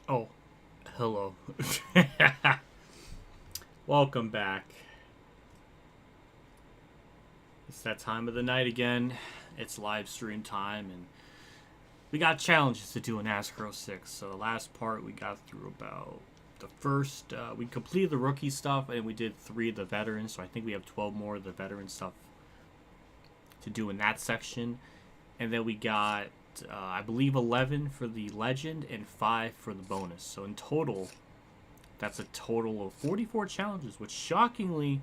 Oh, hello. Welcome back. It's that time of the night again. It's live stream time, and we got challenges to do in NASCAR 06. So the last part we got through about the first. We completed the rookie stuff, and we did 3 of the veterans. So I think we have 12 more of the veteran stuff to do in that section, and then we got I believe 11 for the legend and 5 for the bonus. So in total, that's a total of 44 challenges, which shockingly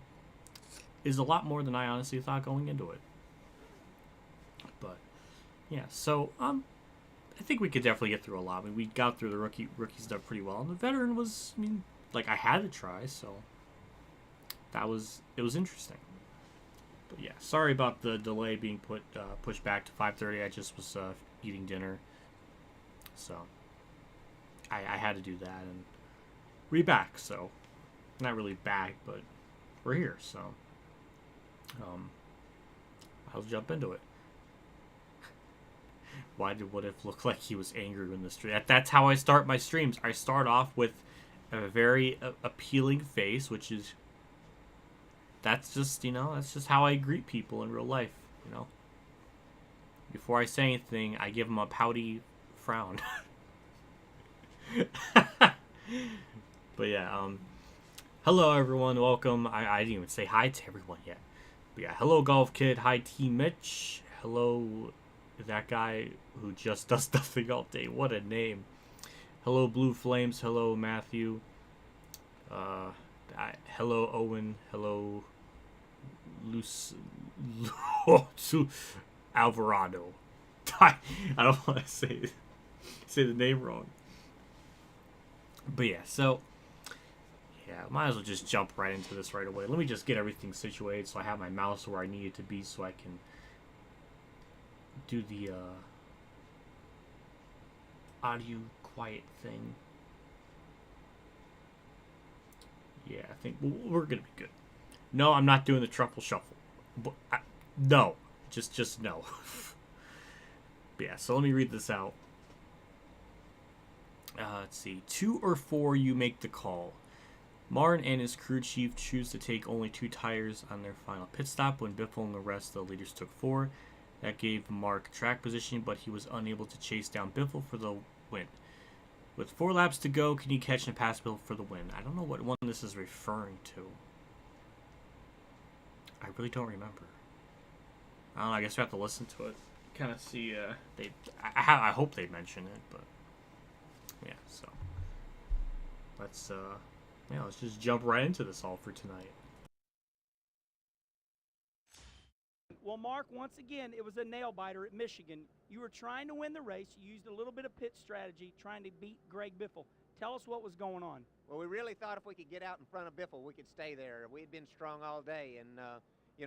is a lot more than I honestly thought going into it. But yeah, so I think we could definitely get through a lot. I mean, we got through the rookie stuff pretty well, and the veteran was, I mean, like I had to try, so it was interesting. But yeah, sorry about the delay being pushed back to 5:30. I just was eating dinner, so I had to do that, and we're back. So not really back, but we're here. So I'll jump into it. Why did What If look like he was angry in the stream? That's how I start my streams. I start off with a very appealing face, which is that's just how I greet people in real life. Before I say anything, I give them a pouty frown. But yeah, hello everyone, welcome. I didn't even say hi to everyone yet. But yeah, hello Golf Kid, hi T Mitch, hello that guy who just does nothing all day. What a name. Hello Blue Flames, hello Matthew. Hello Owen, hello Luce Alvarado. I don't want to say the name wrong. But yeah, so yeah, might as well just jump right into this right away. Let me just get everything situated so I have my mouse where I need it to be so I can do the audio quiet thing. Yeah, I think we're gonna be good. No, I'm not doing the truffle shuffle. But no, just no. But yeah, so let me read this out. Let's see. 2 or 4, you make the call. Martin and his crew chief choose to take only 2 tires on their final pit stop when Biffle and the rest of the leaders took 4. That gave Mark track position, but he was unable to chase down Biffle for the win. With 4 laps to go, can you catch and pass Biffle for the win? I don't know what one this is referring to. I really don't remember. I don't know, I guess we have to listen to it. Kind of see, I hope they mention it, but yeah, so let's just jump right into this all for tonight. Well, Mark, once again, it was a nail-biter at Michigan. You were trying to win the race. You used a little bit of pit strategy, trying to beat Greg Biffle. Tell us what was going on. Well, we really thought if we could get out in front of Biffle, we could stay there. We had been strong all day, and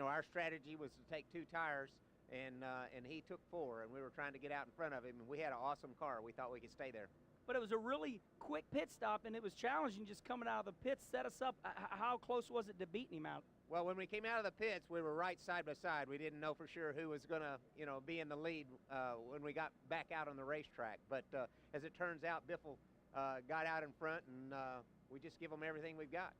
our strategy was to take 2 tires, and he took 4, and we were trying to get out in front of him, and we had an awesome car. We thought we could stay there. But it was a really quick pit stop, and it was challenging just coming out of the pits. Set us up. How close was it to beating him out? Well, when we came out of the pits, we were right side by side. We didn't know for sure who was going to, be in the lead when we got back out on the racetrack. But as it turns out, Biffle got out in front, and we just give him everything we've got.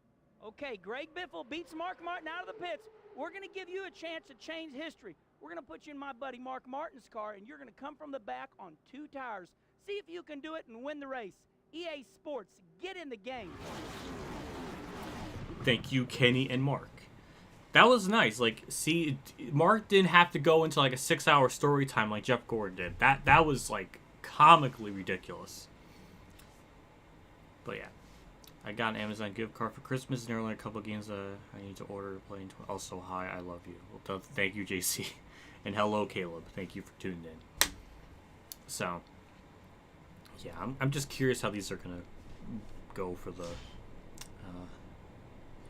Okay, Greg Biffle beats Mark Martin out of the pits. We're going to give you a chance to change history. We're going to put you in my buddy Mark Martin's car, and you're going to come from the back on 2 tires. See if you can do it and win the race. EA Sports, get in the game. Thank you, Kenny and Mark. That was nice. Like, see, Mark didn't have to go into like a 6-hour story time like Jeff Gordon did. That was like comically ridiculous. But yeah, I got an Amazon gift card for Christmas, and there are only a couple of games I need to order to play. Also, hi, I love you. Well, thank you, JC, and hello, Caleb. Thank you for tuning in. So, yeah, I'm just curious how these are gonna go for the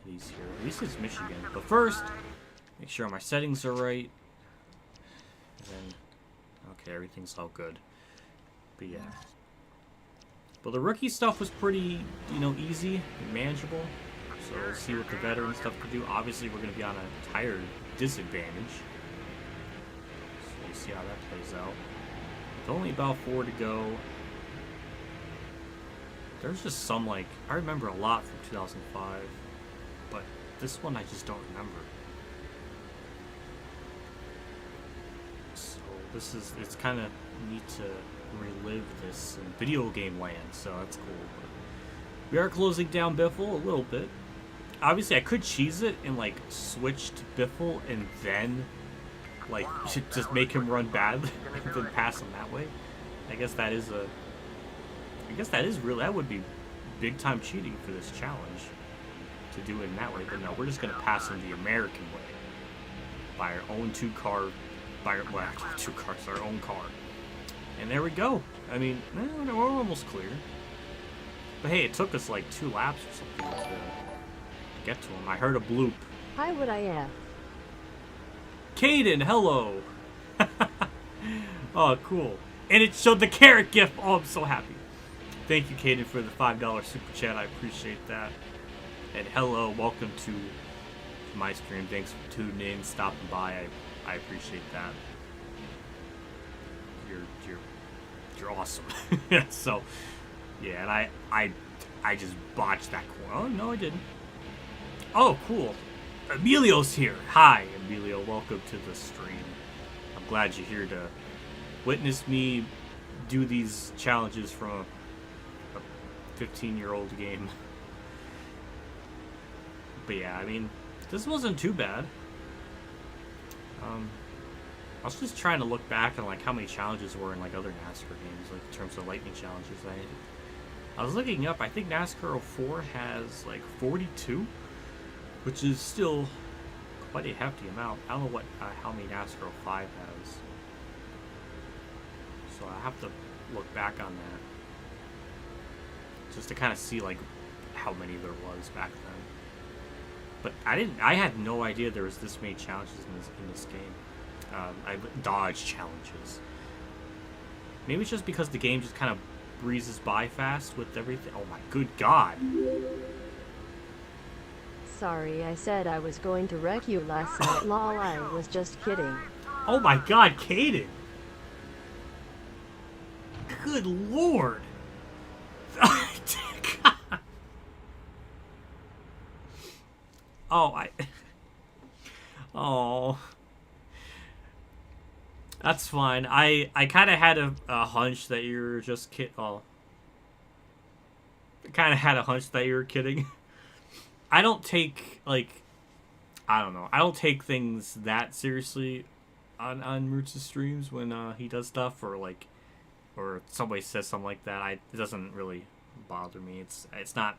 these here. At least it's Michigan. But first, make sure my settings are right. And then, okay, everything's all good. But yeah. But the rookie stuff was pretty, easy and manageable. So we'll see what the veteran stuff could do. Obviously, we're going to be on a tire disadvantage. So we'll see how that plays out. With only about 4 to go. There's just some, like, I remember a lot from 2005, but this one I just don't remember. So it's kind of neat to relive this in video game land, so that's cool. But we are closing down Biffle a little bit. Obviously, I could cheese it and, like, switch to Biffle and then, like, just make him run bad and then pass him that way. I guess that would be big time cheating for this challenge to do it in that way. But no, we're just gonna pass him the American way by our own our own car. And there we go. I mean, we're almost clear. But hey, it took us like 2 laps or something to get to him. I heard a bloop. Hi, what I am. Caden, hello. Oh, cool. And it showed the carrot gif. Oh, I'm so happy. Thank you, Caden, for the $5 super chat. I appreciate that. And hello, welcome to my stream. Thanks for tuning in, stopping by. I appreciate that. You're awesome. So, yeah, and I just botched that corner. Oh no, I didn't. Oh, cool. Emilio's here. Hi, Emilio. Welcome to the stream. I'm glad you're here to witness me do these challenges from a 15-year-old game. But yeah, I mean, this wasn't too bad. I was just trying to look back on like how many challenges were in like other NASCAR games, like in terms of lightning challenges. I was looking up. I think NASCAR 04 has like 42, which is still quite a hefty amount. I don't know how many NASCAR 05 has. So I have to look back on that just to kind of see like how many there was back then. But I had no idea there was this many challenges in this game. Dodge challenges. Maybe it's just because the game just kind of breezes by fast with everything. Oh my good god. Sorry, I said I was going to wreck you last night. Lol, I was just kidding. Oh my god, Caden. Good lord. Oh, that's fine. I kind of had a hunch that you were just I kind of had a hunch that you were kidding. I don't take, like, I don't know. I don't take things that seriously on Roots' streams when he does stuff or somebody says something like that. It doesn't really bother me. It's not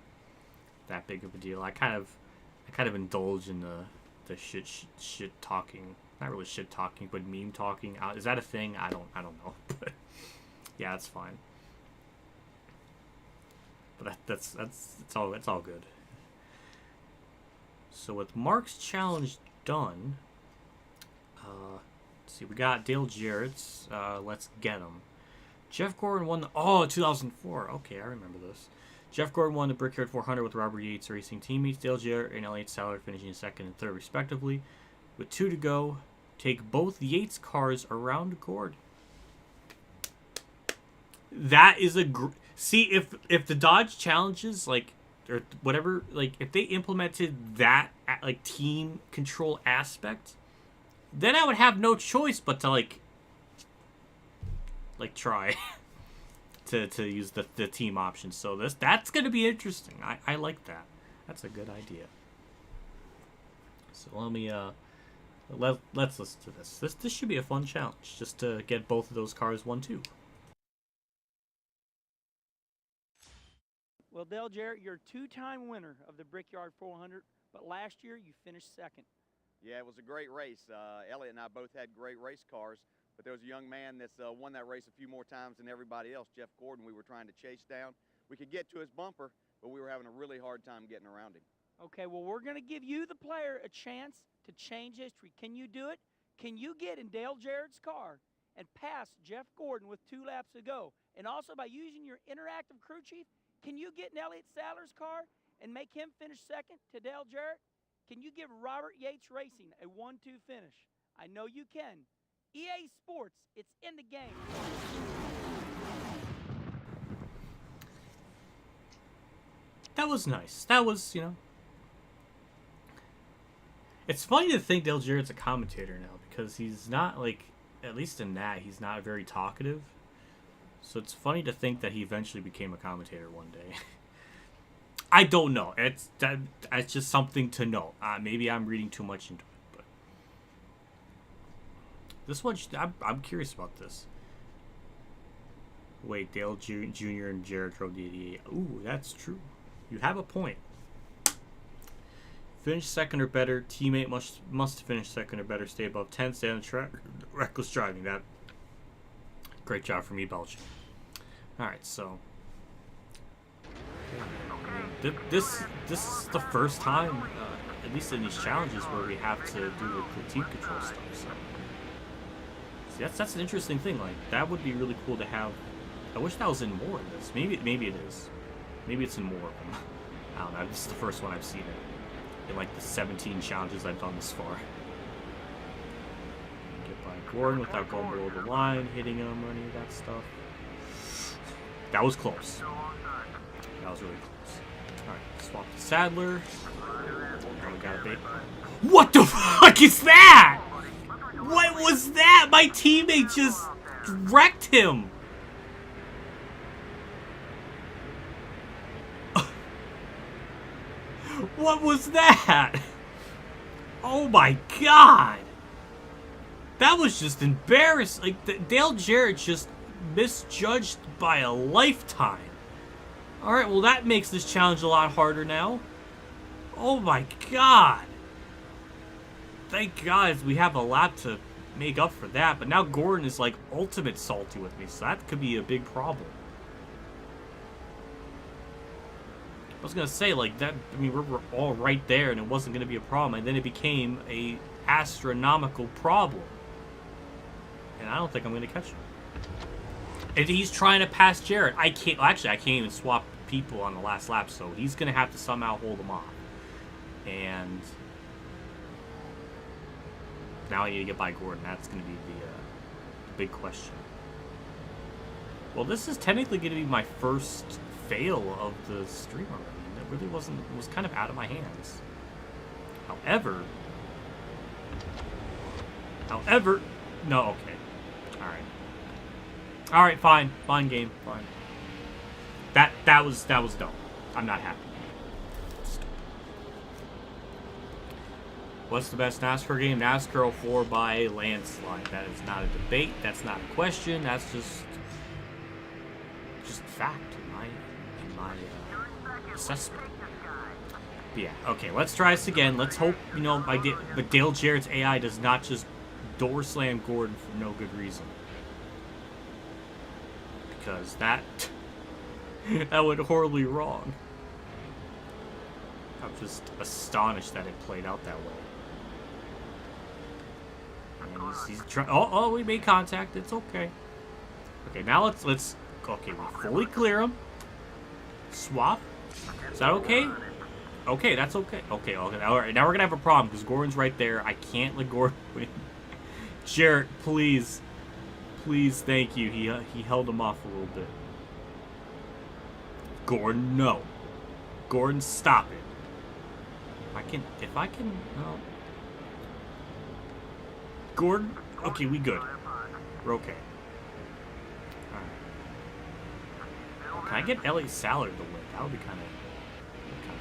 that big of a deal. I kind of indulge in the shit talking. Not really shit talking, but meme talking. Is that a thing? I don't know. But yeah, it's fine. But it's all good. So with Mark's challenge done, let's see, we got Dale Jarrett's. Let's get him. Jeff Gordon won 2004. Okay, I remember this. Jeff Gordon won the Brickyard 400 with Robert Yates Racing teammates. Dale Jarrett and Elliott Sadler finishing second and third respectively. With 2 to go, take both Yates cars around Gordon. That is see, if the Dodge challenges, like, or whatever, like, if they implemented that, like, team control aspect, then I would have no choice but to, like try to use the team option. So that's going to be interesting. I like that. That's a good idea. So let me, let's listen to this. This should be a fun challenge, just to get both of those cars 1-2. Well, Dale Jarrett, you're a 2-time winner of the Brickyard 400, but last year you finished second. Yeah, it was a great race. Elliott and I both had great race cars, but there was a young man that's won that race a few more times than everybody else, Jeff Gordon. We were trying to chase down. We could get to his bumper, but we were having a really hard time getting around him. Okay, well, we're going to give you, the player, a chance to change history. Can you do it? Can you get in Dale Jarrett's car and pass Jeff Gordon with 2 laps to go? And also, by using your interactive crew chief, can you get in Elliott Sadler's car and make him finish second to Dale Jarrett? Can you give Robert Yates Racing a 1-2 finish? I know you can. EA Sports, it's in the game. that was nice. That was, you know. It's funny to think Dale Jarrett's a commentator now because he's not, like, at least in that, he's not very talkative. So it's funny to think that he eventually became a commentator one day. I don't know. It's just something to know. Maybe I'm reading too much into it. But this one, I'm curious about this. Wait, Dale Jr. and Jarrett drove the 88. Ooh, that's true. You have a point. Finish second or better. Teammate must finish second or better. Stay above 10. Stay on the track. Reckless driving. That. Great job for me, Belgium. All right, so this is the first time, at least in these challenges, where we have to do the team control stuff. So see, that's an interesting thing. Like that would be really cool to have. I wish that was in more of this. Maybe it is. Maybe it's in more of them. I don't know. This is the first one I've seen it in like the 17 challenges I've done this far. Get by Gordon without going below the line, hitting him, or any of that stuff. That was close. That was really close. Alright, swap to Sadler. Now we got a bait. What the fuck is that? What was that? My teammate just wrecked him. What was that? Oh my god. That was just embarrassing. Like, Dale Jarrett just misjudged by a lifetime. Alright, well that makes this challenge a lot harder now. Oh my god. Thank God we have a lap to make up for that. But now Gordon is like ultimate salty with me, so that could be a big problem. I was gonna say, like, that, I mean, we're all right there and it wasn't gonna be a problem, and then it became a astronomical problem. And I don't think I'm gonna catch him. And he's trying to pass Jarrett. I can't even swap people on the last lap, so he's gonna have to somehow hold him off. And now I need to get by Gordon. That's gonna be the big question. Well, this is technically gonna be my first fail of the stream already. It really wasn't. It was kind of out of my hands. However, no. Okay. All right, fine game, fine. That was dumb. I'm not happy. What's the best NASCAR game? NASCAR 04 by a landslide. That is not a debate. That's not a question. That's just fact in my assessment. But yeah. Okay. Let's try this again. Let's hope but Dale Jarrett's AI does not just door slam Gordon for no good reason. Because that went horribly wrong. I'm just astonished that it played out that way. And he's trying. Oh, we made contact. It's okay. Okay, now let's. Okay, we fully clear him. Swap. Is that okay? Okay, that's okay. Okay. All right. Now we're gonna have a problem because Gordon's right there. I can't let Gordon win. Jarrett, please. Please, thank you. He held him off a little bit. Gordon, no. Gordon, stop it. If I can, no. Gordon, okay, we good. We're okay. Alright. Can I get Elliott Sallard to win? That would be kind of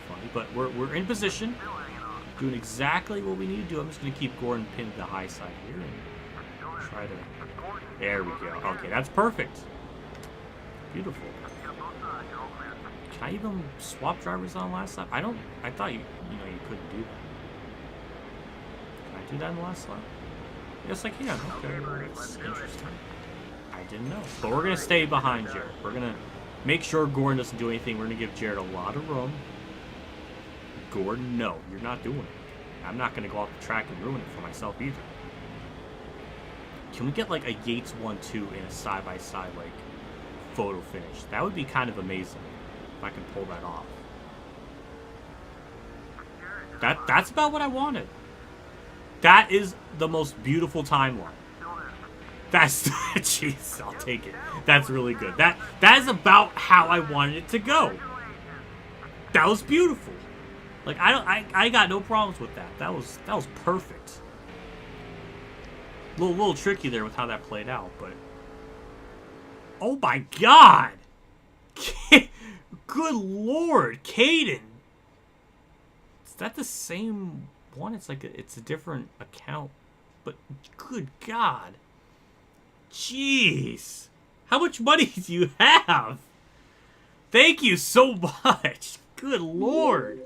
funny. But we're in position, doing exactly what we need to do. I'm just gonna keep Gordon pinned to the high side here and try to. There we go. Okay, that's perfect. Beautiful. Can I even swap drivers on last lap? I thought you couldn't do that. Can I do that in the last lap? Yes, I can. Okay, that's interesting. I didn't know. But we're gonna stay behind Jarrett. We're gonna make sure Gordon doesn't do anything. We're gonna give Jarrett a lot of room. Gordon, no, you're not doing it. I'm not gonna go off the track and ruin it for myself either. Can we get like a Yates 1-2 in a side-by-side like photo finish? That would be kind of amazing if I can pull that off. That's about what I wanted. That is the most beautiful timeline. That's jeez, I'll take it. That's really good. That is about how I wanted it to go. That was beautiful. Like I got no problems with that. That was perfect. Little tricky there with how that played out, but oh my God! Good Lord, Caden. Is that the same one? It's like it's a different account, but good God, jeez, how much money do you have? Thank you so much. Good Lord.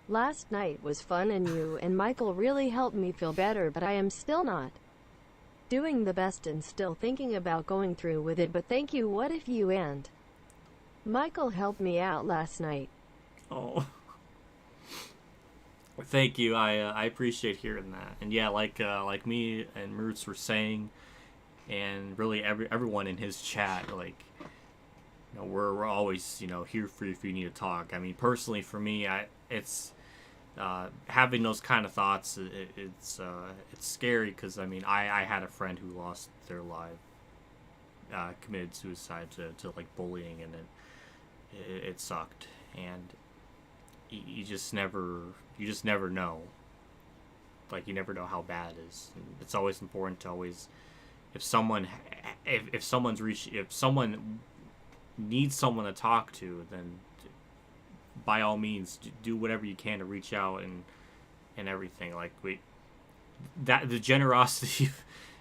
Last night was fun and you and Michael really helped me feel better, but I am still not doing the best and still thinking about going through with it, but thank you. What if you and Michael helped me out last night? Oh. Thank you. I appreciate hearing that. And yeah, like me and Roots were saying, and really everyone in his chat, like, you know, we're always, you know, here for you if you need to talk. I mean, personally for me, it's having those kind of thoughts. It's scary because I mean, I had a friend who lost their life, committed suicide to like bullying, and it sucked. And you just never know. Like, you never know how bad it is. And it's always important to always, if someone needs someone to talk to, then by all means do whatever you can to reach out and everything. Like, the generosity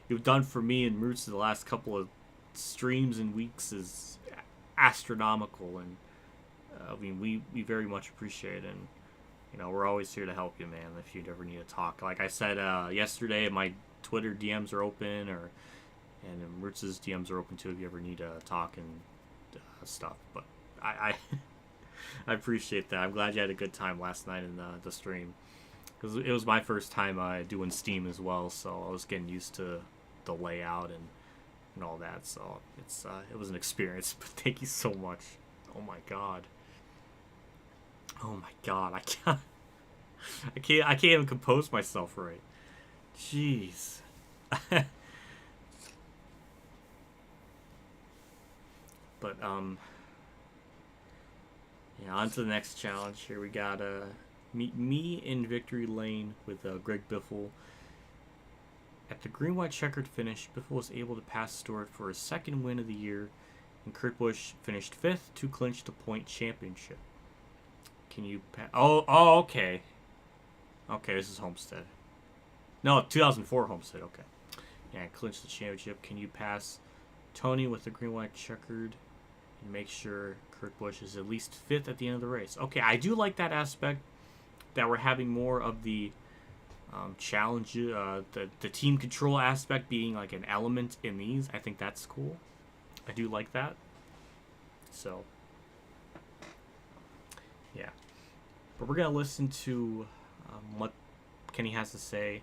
you've done for me and Roots the last couple of streams and weeks is astronomical, and I mean, we very much appreciate it. And you know, we're always here to help you, man, if you ever need to talk. Like I said yesterday, my Twitter DMs are open, and Roots's DMs are open too if you ever need to talk and stuff. But I I appreciate that. I'm glad you had a good time last night in the stream, because it was my first time doing Steam as well, so I was getting used to the layout and all that. So it was an experience. But thank you so much. Oh my God. Oh my God. I can't even compose myself right. Jeez. But yeah, on to the next challenge. Here we got me in victory lane with Greg Biffle. At the green-white checkered finish, Biffle was able to pass Stewart for his second win of the year, and Kurt Busch finished 5th to clinch the point championship. Can you oh, okay. Okay, this is Homestead. No, 2004 Homestead, okay. Yeah, clinch the championship. Can you pass Tony with the green-white checkered and make sure Kurt Busch is at least 5th at the end of the race? Okay, I do like that aspect, that we're having more of the challenge, the team control aspect being like an element in these. I think that's cool. I do like that. So, yeah. But we're going to listen to what Kenny has to say.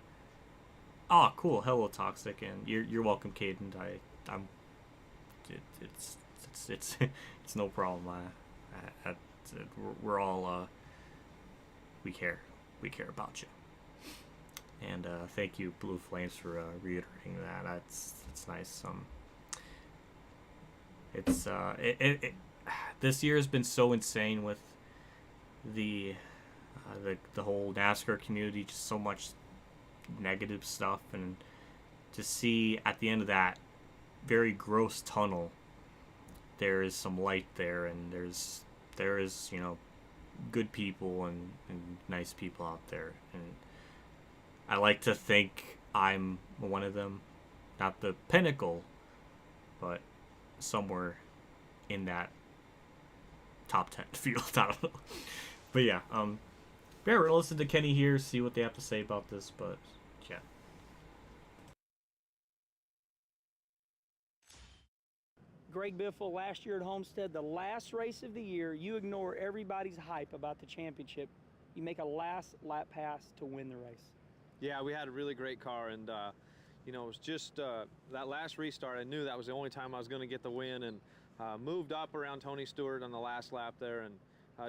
Oh, cool. Hello, Toxic, and you're welcome, Caden. It's no problem. We're all we care about you. And thank you, Blue Flames, for reiterating that. That's nice. This year has been so insane with the whole NASCAR community. Just so much negative stuff, and to see at the end of that very gross tunnel, there is some light there, and there is you know, good people and nice people out there, and I like to think I'm one of them. Not the pinnacle, but somewhere in that top 10 field. I don't know. But yeah, yeah, we're gonna listen to Kenny here, see what they have to say about this, but yeah. Greg Biffle, last year at Homestead, the last race of the year, you ignore everybody's hype about the championship. You make a last lap pass to win the race. Yeah, we had a really great car, and you know, it was just that last restart. I knew that was the only time I was going to get the win, and moved up around Tony Stewart on the last lap there, and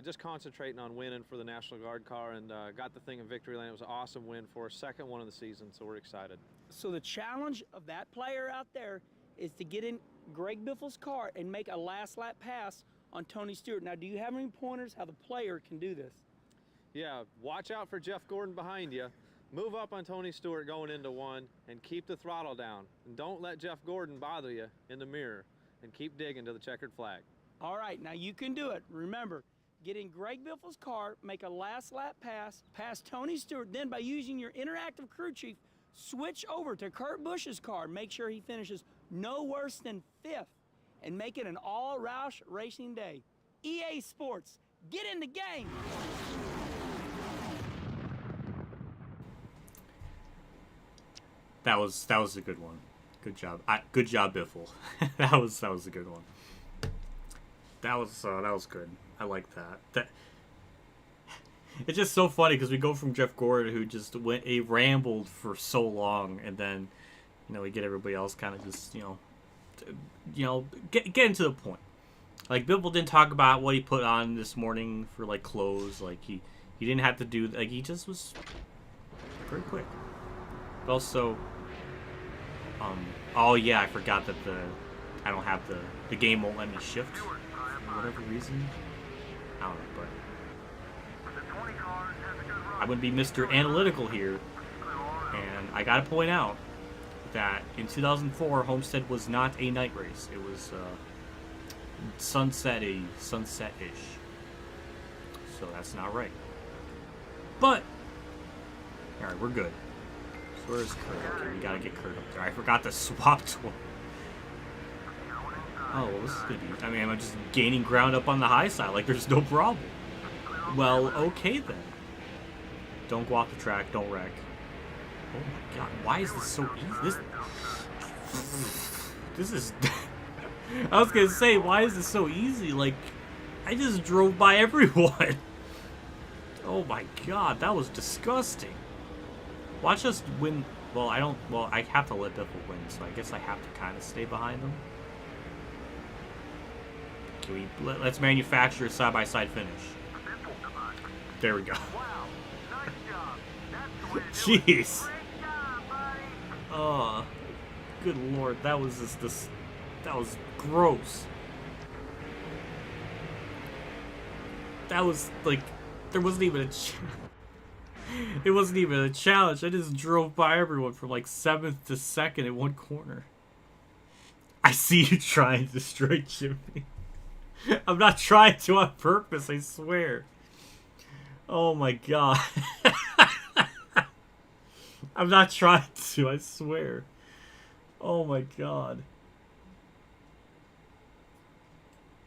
just concentrating on winning for the National Guard car, and got the thing in victory lane. It was an awesome win for us, second one of the season, so we're excited. So the challenge of that player out there is to get in Greg Biffle's car and make a last lap pass on Tony Stewart. Now, do you have any pointers how the player can do this? Yeah, watch out for Jeff Gordon behind you. Move up on Tony Stewart going into one and keep the throttle down. And don't let Jeff Gordon bother you in the mirror. And keep digging to the checkered flag. All right, now you can do it. Remember, get in Greg Biffle's car, make a last lap pass, pass Tony Stewart. Then by using your interactive crew chief, switch over to Kurt Busch's car. Make sure he finishes no worse than 5th. And make it an all-Roush racing day. EA Sports, get in the game. That was a good one. Good job. Good job, Biffle. that was a good one. That was good. I like that. It's just so funny because we go from Jeff Gordon, who just rambled for so long, and then we get everybody else kind of just getting to the point. Like Biffle didn't talk about what he put on this morning for like clothes. Like he didn't have to do, like he just was very quick. But also, oh yeah, I forgot that I don't have the game won't let me shift for whatever reason. I don't know, but I wouldn't be Mr. Analytical here, and I gotta point out that in 2004, Homestead was not a night race. It was sunset-ish. So that's not right. But all right, we're good. So where's Kurt? Okay, we gotta get Kurt up there. I forgot to swap to him. Oh, well, this is gonna be... I mean, I'm just gaining ground up on the high side. Like, there's no problem. Well, okay, then. Don't go off the track. Don't wreck. Oh, my God. Why is this so easy? This is... I was gonna say, why is this so easy? Like, I just drove by everyone. Oh, my God. That was disgusting. Watch us win... Well, I don't... Well, I have to let Biffle win, so I guess I have to kind of stay behind him. Let's manufacture a side-by-side finish. There we go. Jeez. Oh, good lord, that was just that was gross. That was like, there wasn't even it wasn't even a challenge. I just drove by everyone from like 7th to 2nd in one corner. I see you trying to destroy Jimmy. I'm not trying to on purpose, I swear. Oh my God. I'm not trying to, I swear. Oh my God.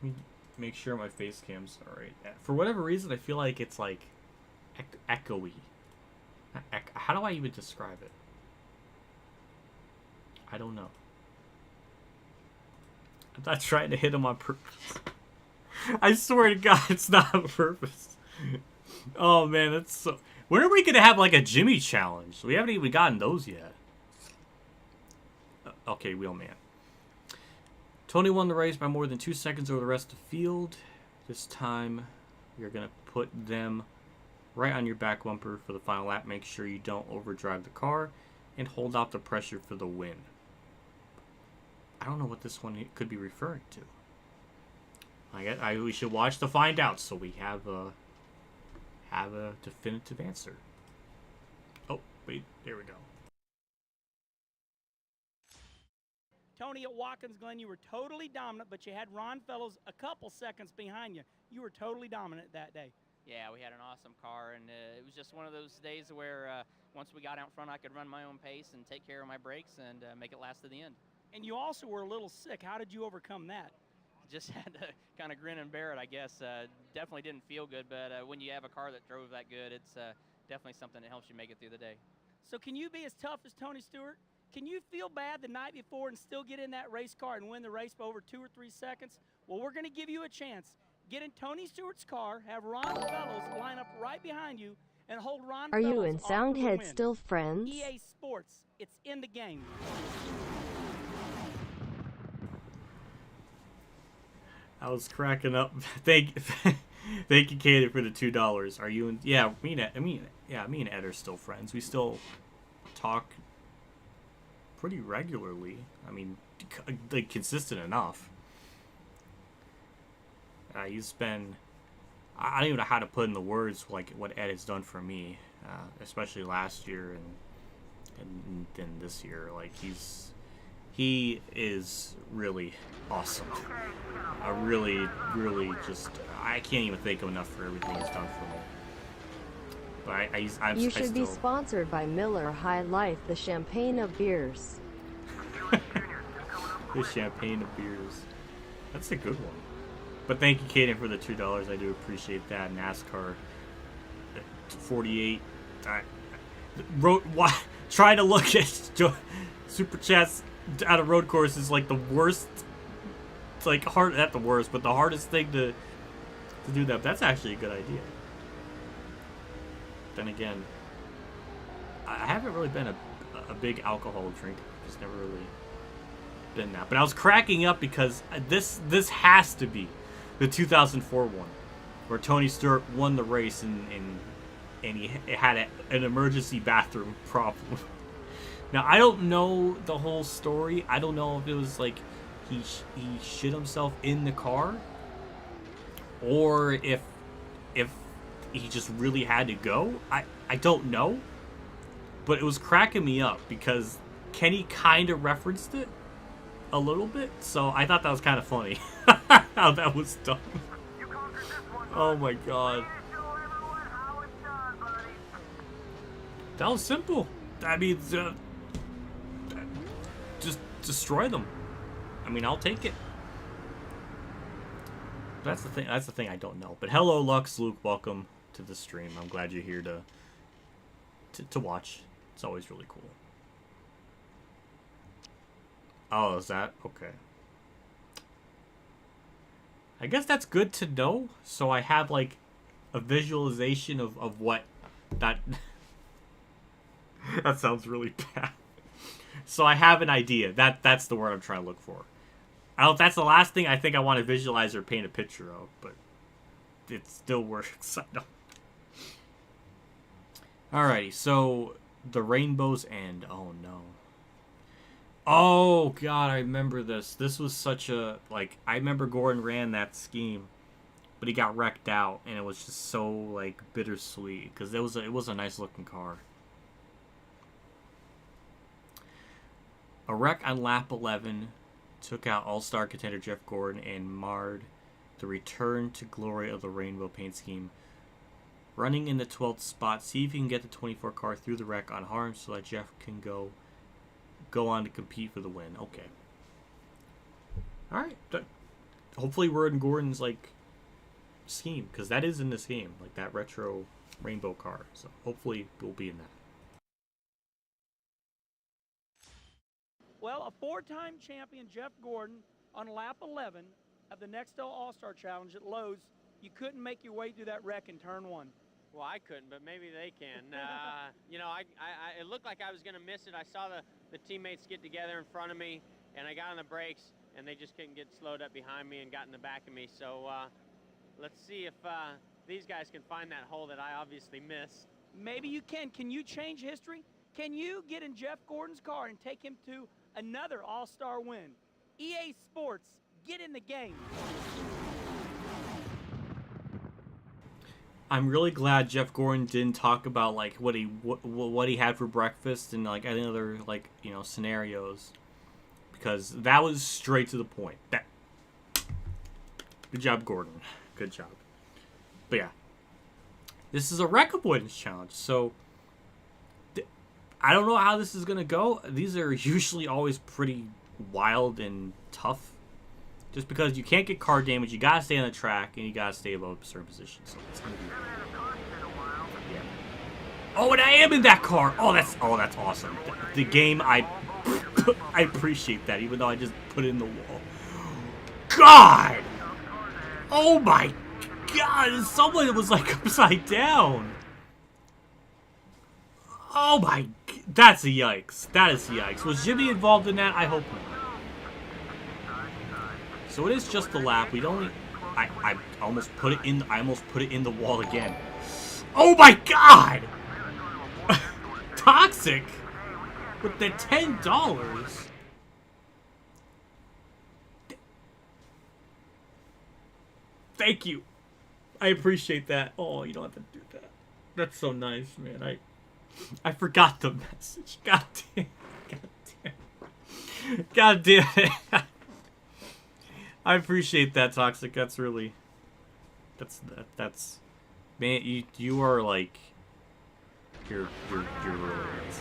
Let me make sure my face cam's alright. For whatever reason, I feel like it's like echoey. How do I even describe it? I don't know. I'm not trying to hit him on purpose. I swear to God, it's not on purpose. Oh man, that's so... When are we gonna have like a Jimmy challenge? We haven't even gotten those yet. Okay, Wheelman. Tony won the race by more than 2 seconds over the rest of the field. This time, you're gonna put them right on your back bumper for the final lap. Make sure you don't overdrive the car and hold out the pressure for the win. I don't know what this one could be referring to. We should watch to find out, so we have a definitive answer. Oh, wait, there we go. Tony, at Watkins Glen, you were totally dominant, but you had Ron Fellows a couple seconds behind you. You were totally dominant that day. Yeah, we had an awesome car, and it was just one of those days where once we got out front, I could run my own pace and take care of my brakes and make it last to the end. And you also were a little sick. How did you overcome that? Just had to kind of grin and bear it, I guess. Definitely didn't feel good, but when you have a car that drove that good, it's definitely something that helps you make it through the day. So can you be as tough as Tony Stewart? Can you feel bad the night before and still get in that race car and win the race by over 2 or 3 seconds? Well, we're going to give you a chance. Get in Tony Stewart's car, have Ron Fellows line up right behind you, and hold Ron Are Fellows you and off for the Soundhead win. still friends? EA Sports, it's in the game. I was cracking up. Thank you, Katie, for the $2. Are you and me and Ed are still friends. We still talk pretty regularly. I mean, like consistent enough. He's been, I don't even know how to put in the words like what Ed has done for me, especially last year and then this year. Like he is really awesome. I really just, I can't even thank him enough for everything he's done for me. But You should be sponsored by Miller High Life, the champagne of beers. The champagne of beers. That's a good one. But thank you, Kaden, for the $2. I do appreciate that. NASCAR 48. Trying to look at super chats out of road course is like the worst. It's like hard, not the worst, but the hardest thing to do that. But that's actually a good idea. Then again, I haven't really been a big alcohol drinker. Just never really been that. But I was cracking up because this has to be the 2004 one, where Tony Stewart won the race and he had an emergency bathroom problem. Now I don't know the whole story. I don't know if it was like he shit himself in the car, or if he just really had to go. I don't know, but it was cracking me up because Kenny kind of referenced it a little bit, so I thought that was kind of funny. How that was done. Oh my god. That was simple. I mean, just destroy them. I mean, I'll take it. That's the thing. That's the thing I don't know. But hello, Lux, Luke. Welcome to the stream. I'm glad you're here to watch. It's always really cool. Oh, is that okay? I guess that's good to know. So I have like a visualization of what that. That sounds really bad. So I have an idea. That's the word I'm trying to look for. I don't. That's the last thing I think I want to visualize or paint a picture of, but it still works. I know. Alrighty, so the rainbow's end. Oh no. Oh god, I remember this. This was such a I remember Gordon ran that scheme, but he got wrecked out, and it was just so like bittersweet because it was a nice looking car. A wreck on lap 11 took out all-star contender Jeff Gordon and marred the return to glory of the rainbow paint scheme. Running in the 12th spot, see if you can get the 24 car through the wreck unharmed so that Jeff can go on to compete for the win. Okay. Alright. Hopefully we're in Gordon's scheme, because that is in this game, that retro rainbow car. So hopefully we'll be in that. Well, a four-time champion Jeff Gordon on lap 11 of the Nextel All-Star Challenge at Lowe's. You couldn't make your way through that wreck in turn one. Well, I couldn't, but maybe they can. It looked like I was going to miss it. I saw the teammates get together in front of me, and I got on the brakes, and they just couldn't get slowed up behind me and got in the back of me. So let's see if these guys can find that hole that I obviously missed. Maybe you can. Can you change history? Can you get in Jeff Gordon's car and take him to another All-Star win? EA Sports, get in the game. I'm really glad Jeff Gordon didn't talk about what he had for breakfast and any other scenarios, because that was straight to the point. Good job, Gordon. Good job. But yeah, this is a wreck avoidance challenge, so I don't know how this is gonna go. These are usually always pretty wild and tough. Just because you can't get car damage, you gotta stay on the track, and you gotta stay above a certain position. So it's gonna be. Yeah. Oh, and I am in that car. Oh, that's awesome. The game, I appreciate that, even though I just put it in the wall. God. Oh my God! Someone was upside down. Oh my. That's a yikes. That is a yikes. Was Jimmy involved in that? I hope not. So it is just the lap. We'd only. I almost put it in. I almost put it in the wall again. Oh my God! Toxic with the $10. Thank you. I appreciate that. Oh, you don't have to do that. That's so nice, man. I forgot the message. God damn. God damn it. I appreciate that, Toxic. That's really... That's... Man, you are like... You're really nice.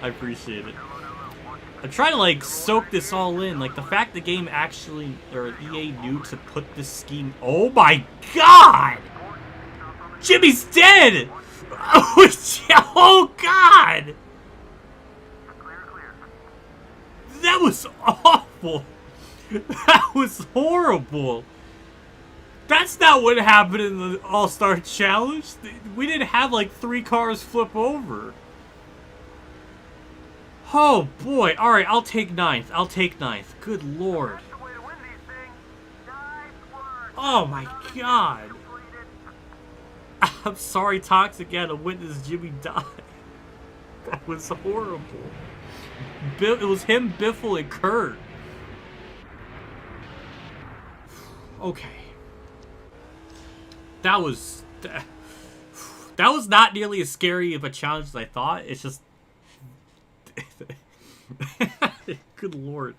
I appreciate it. I'm trying to like soak this all in. Like the fact the game actually, or EA knew to put this scheme. Oh my god! Jimmy's dead! Oh god! That was awful. That was horrible. That's not what happened in the All-Star Challenge. We didn't have like 3 cars flip over. Oh boy. Alright, I'll take 9th. I'll take 9th. Good lord. Oh my god. I'm sorry, Toxic, had to witness Jimmy die. That was horrible. It was him, Biffle, and Kurt. Okay. That was not nearly as scary of a challenge as I thought. It's just... Good lord.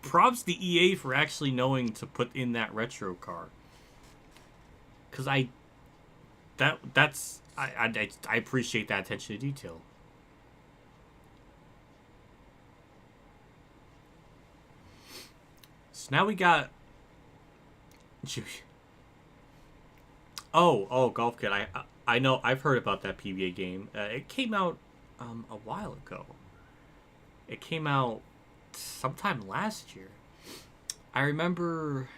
Props to EA for actually knowing to put in that retro car. Because I appreciate that attention to detail. So now we got... Oh, Golf Kid. I know. I've heard about that PBA game. It came out a while ago. It came out sometime last year. I remember...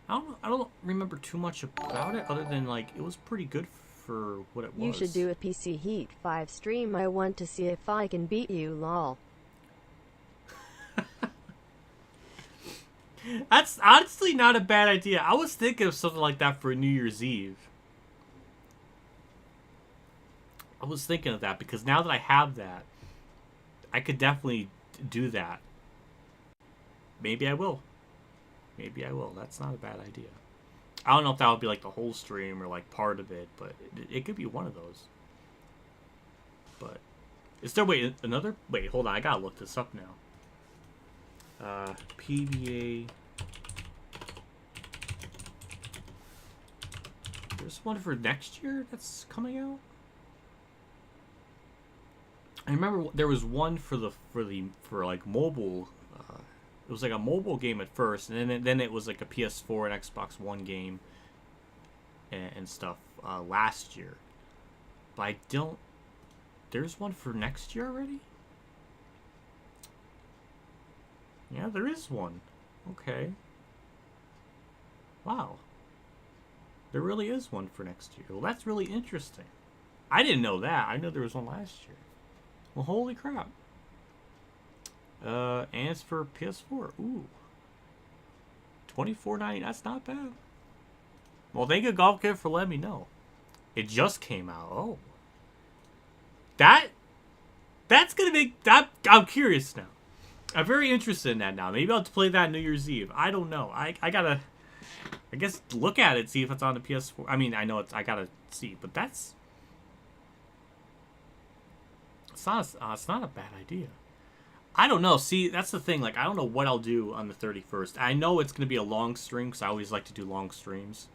I don't remember too much about it, other than, like, it was pretty good for what it was. You should do a PC Heat 5 stream. I want to see if I can beat you, lol. That's honestly not a bad idea. I was thinking of something like that for New Year's Eve. I was thinking of that because now that I have that, I could definitely do that. Maybe I will. Maybe I will. That's not a bad idea. I don't know if that would be like the whole stream or like part of it, but it could be one of those. But is there another? Wait, hold on. I gotta look this up now. PBA. There's one for next year that's coming out. I remember there was one for like mobile. It was like a mobile game at first, and then it was like a PS4 and Xbox One game and stuff last year. But I don't. There's one for next year already? Yeah, there is one. Okay. Wow. There really is one for next year. Well, that's really interesting. I didn't know that. I know there was one last year. Well, holy crap. And it's for PS4. Ooh. $24.90. That's not bad. Well, thank you, Golf Kid, for letting me know. It just came out. Oh. That's gonna make... I'm curious now. I'm very interested in that now. Maybe I'll have to play that New Year's Eve. I don't know. I gotta... I guess look at it, see if it's on the PS4. I mean, I know I gotta see, but that's... It's not a bad idea. I don't know. See, that's the thing. Like, I don't know what I'll do on the 31st. I know it's going to be a long stream because I always like to do long streams.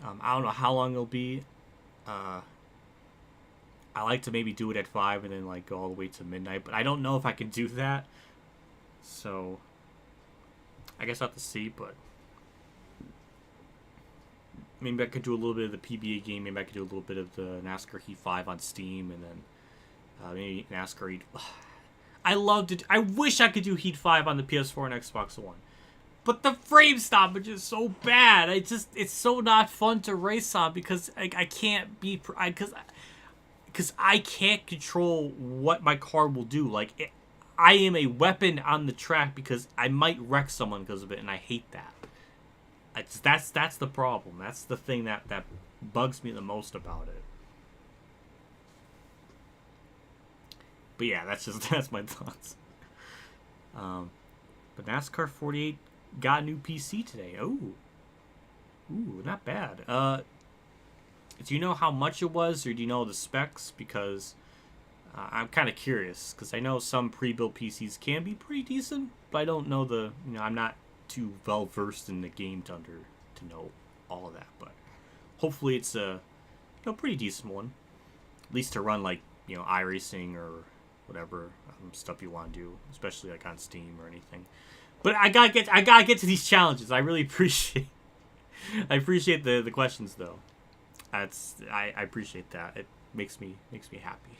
I don't know how long it'll be. I like to maybe do it at 5 and then, like, go all the way to midnight. But I don't know if I can do that. So, I guess I'll have to see, but... Maybe I could do a little bit of the PBA game. Maybe I could do a little bit of the NASCAR Heat 5 on Steam. And then maybe NASCAR Heat... I wish I could do Heat 5 on the PS4 and Xbox One. But the frame stoppage is so bad. It's so not fun to race on because I can't be... Because I can't control what my car will do. Like, I am a weapon on the track because I might wreck someone because of it, and I hate that. That's the problem. That's the thing that bugs me the most about it. But yeah, that's my thoughts. But NASCAR 48 got a new PC today. Ooh, not bad. Do you know how much it was, or do you know the specs? Because I'm kind of curious, because I know some pre-built PCs can be pretty decent, but I don't know the, I'm not too well versed in the game to know all of that. But hopefully it's a pretty decent one, at least to run like iRacing or whatever stuff you want to do, especially like on Steam or anything. But I gotta get to these challenges. I really appreciate the questions though. I appreciate that. It makes me happy.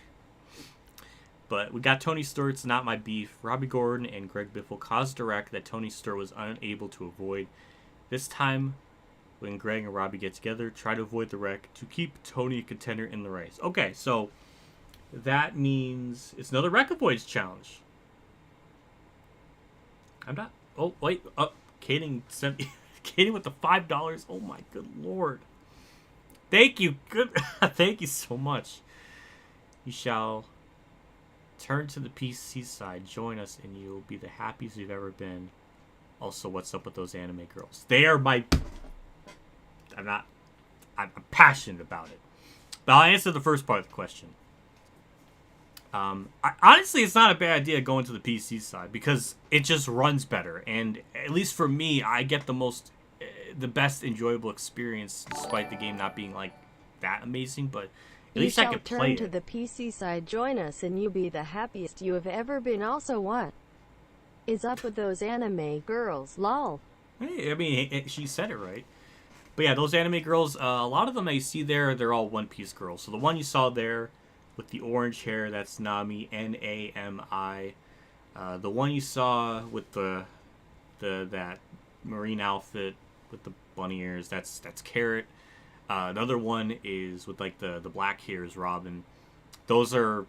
But we got Tony Stewart's Not My Beef. Robbie Gordon and Greg Biffle caused a wreck that Tony Stewart was unable to avoid. This time, when Greg and Robbie get together, try to avoid the wreck to keep Tony a contender in the race. Okay, so that means it's another wreck avoidance challenge. I'm not... Oh, wait. Kaden sent me... Kaden with the $5. Oh, my good lord. Thank you. Good. Thank you so much. You shall... turn to the PC side, join us, and you'll be the happiest you've ever been. Also, what's up with those anime girls? They are my... I'm passionate about it. But I'll answer the first part of the question. Honestly, it's not a bad idea going to the PC side, because it just runs better. And at least for me, I get the best enjoyable experience, despite the game not being like that amazing, but... At least I could play it. You shall turn to the PC side, join us, and you be the happiest you have ever been. Also, what is up with those anime girls? Lol. Hey, I mean, she said it right. But yeah, those anime girls, a lot of them I see there, they're all One Piece girls. So the one you saw there with the orange hair, that's Nami, Nami. The one you saw with that marine outfit with the bunny ears, that's Carrot. Another one is with like the black hair is Robin. Those are,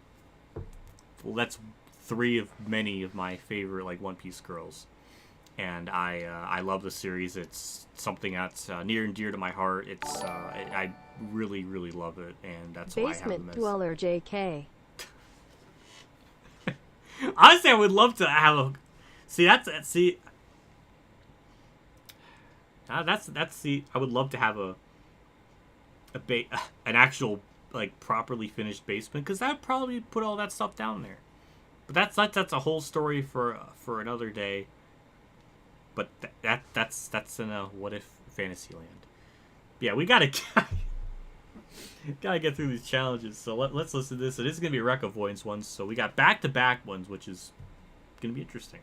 well, that's 3 of many of my favorite like One Piece girls, and I love the series. It's something that's near and dear to my heart. It's I really love it, and that's why I have them Basement as... Dweller JK. Honestly, I would love to have a I would love to have an actual like properly finished basement, because I'd probably put all that stuff down there. But that's a whole story for another day. But that's in a what if Fantasyland. Yeah, we gotta get through these challenges. So let's listen to this. So this is gonna be a wreck avoidance ones. So we got back-to-back ones, which is gonna be interesting.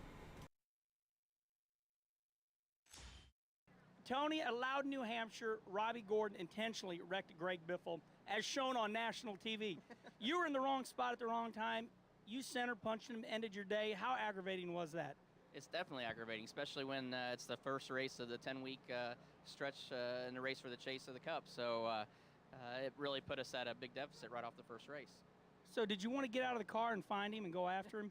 Tony, at Lowe, New Hampshire, Robbie Gordon intentionally wrecked Greg Biffle, as shown on national TV. You were in the wrong spot at the wrong time. You center punched him, ended your day. How aggravating was that? It's definitely aggravating, especially when it's the first race of the 10-week stretch in the race for the chase of the Cup. So it really put us at a big deficit right off the first race. So did you want to get out of the car and find him and go after him?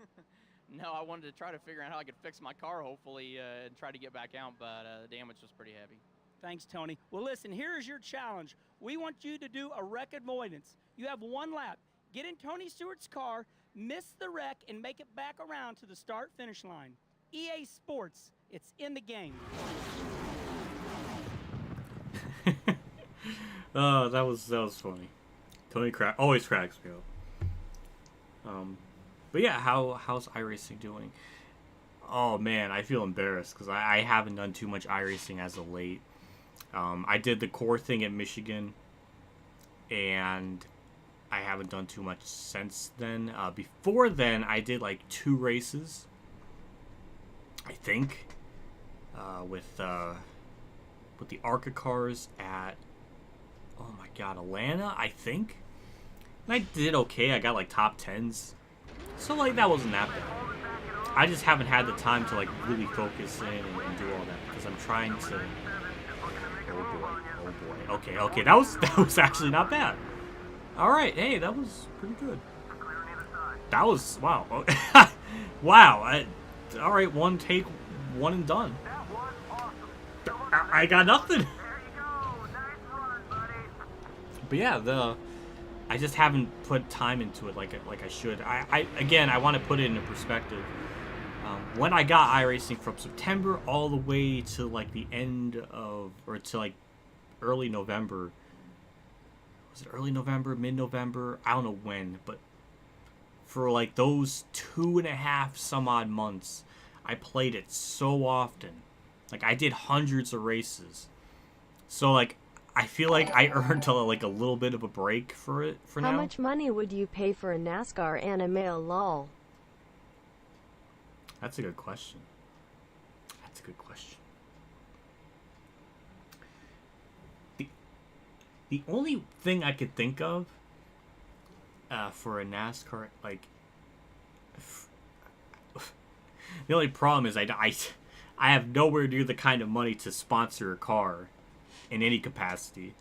No, I wanted to try to figure out how I could fix my car, hopefully, and try to get back out, but the damage was pretty heavy. Thanks, Tony. Well, listen, here is your challenge. We want you to do a wreck avoidance. You have 1 lap. Get in Tony Stewart's car, miss the wreck, and make it back around to the start-finish line. EA Sports, it's in the game. Oh, that was funny. Tony always cracks me up. But yeah, how's iRacing doing? Oh man, I feel embarrassed because I haven't done too much iRacing as of late. I did the core thing at Michigan, and I haven't done too much since then. Before then, I did like 2 races, I think, with the ARCA cars at, oh my god, Atlanta, I think. And I did okay. I got like top 10s. So like that wasn't that bad. I just haven't had the time to like really focus in and do all that because I'm trying to. Oh boy. Okay. That was actually not bad. All right. Hey, that was pretty good. That was wow. Wow. All right. 1 take, 1 and done. I got nothing. But yeah, I just haven't put time into it like I should. Again, I want to put it into perspective. When I got iRacing from September all the way to like the end of, or to like early November. Was it early November, mid-November? I don't know when, but for like those 2.5 some odd months, I played it so often. Like I did hundreds of races. So like I feel like I earned like a little bit of a break for it for now. How much money would you pay for a NASCAR anime lol? That's a good question. That's a good question. The only thing I could think of for a NASCAR, like, the only problem is I have nowhere near the kind of money to sponsor a car in any capacity.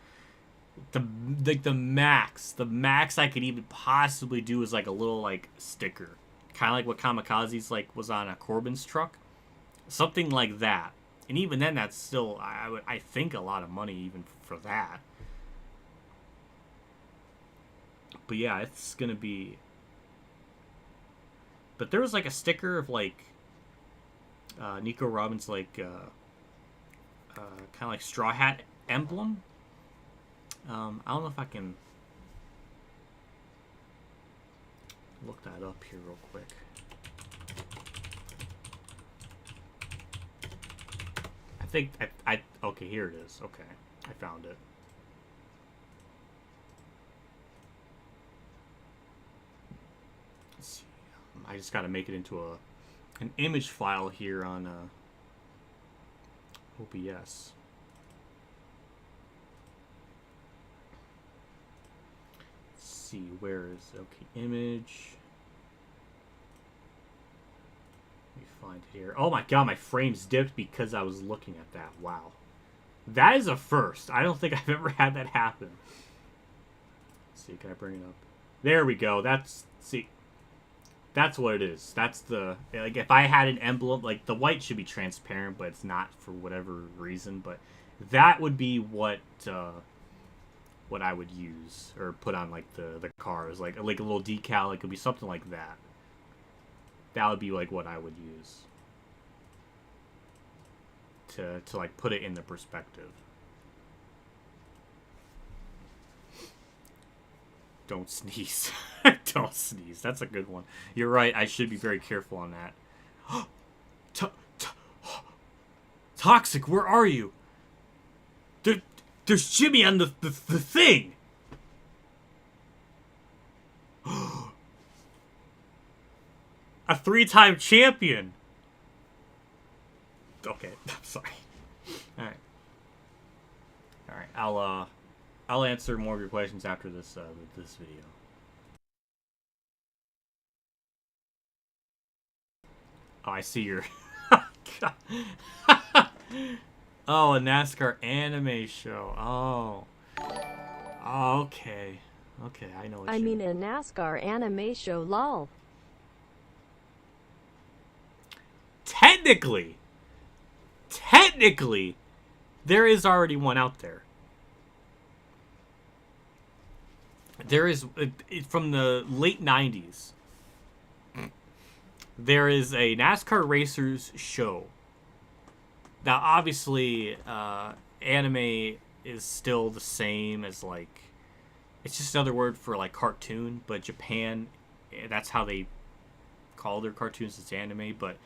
The max I could even possibly do is like a little like sticker. Kind of like what Kamikaze's like was on a Corbin's truck, something like that. And even then, that's still I think a lot of money even for that. But yeah, it's gonna be. But there was like a sticker of like Nico Robbins like kind of like straw hat emblem. I don't know if I can look that up here real quick. I think I okay, here it is. Okay, I found it. Let's see. I just got to make it into an image file here on OBS. See, where is okay, image. Let me find it here. Oh my god, my frames dipped because I was looking at that. Wow. That is a first. I don't think I've ever had that happen. Let's see, can I bring it up? There we go. That's what it is. That's the, like, if I had an emblem, like the white should be transparent, but it's not for whatever reason, but that would be what I would use or put on like the cars, like a little decal. It could be something like that. That would be like what I would use to like put it in the perspective. Don't sneeze. Don't sneeze. That's a good one. You're right. I should be very careful on that. Toxic, where are you? There's Jimmy on the thing. A 3-time champion. Okay, I'm sorry. All right. I'll answer more of your questions after this this video. Oh, I see your. Oh, a NASCAR anime show. Oh, okay. Okay, I know what I mean a NASCAR anime show lol. Technically, there is already one out there. There is, from the late 90s, there is a NASCAR Racers show. Now, obviously, anime is still the same as, like, it's just another word for, like, cartoon, but Japan, that's how they call their cartoons, it's anime, but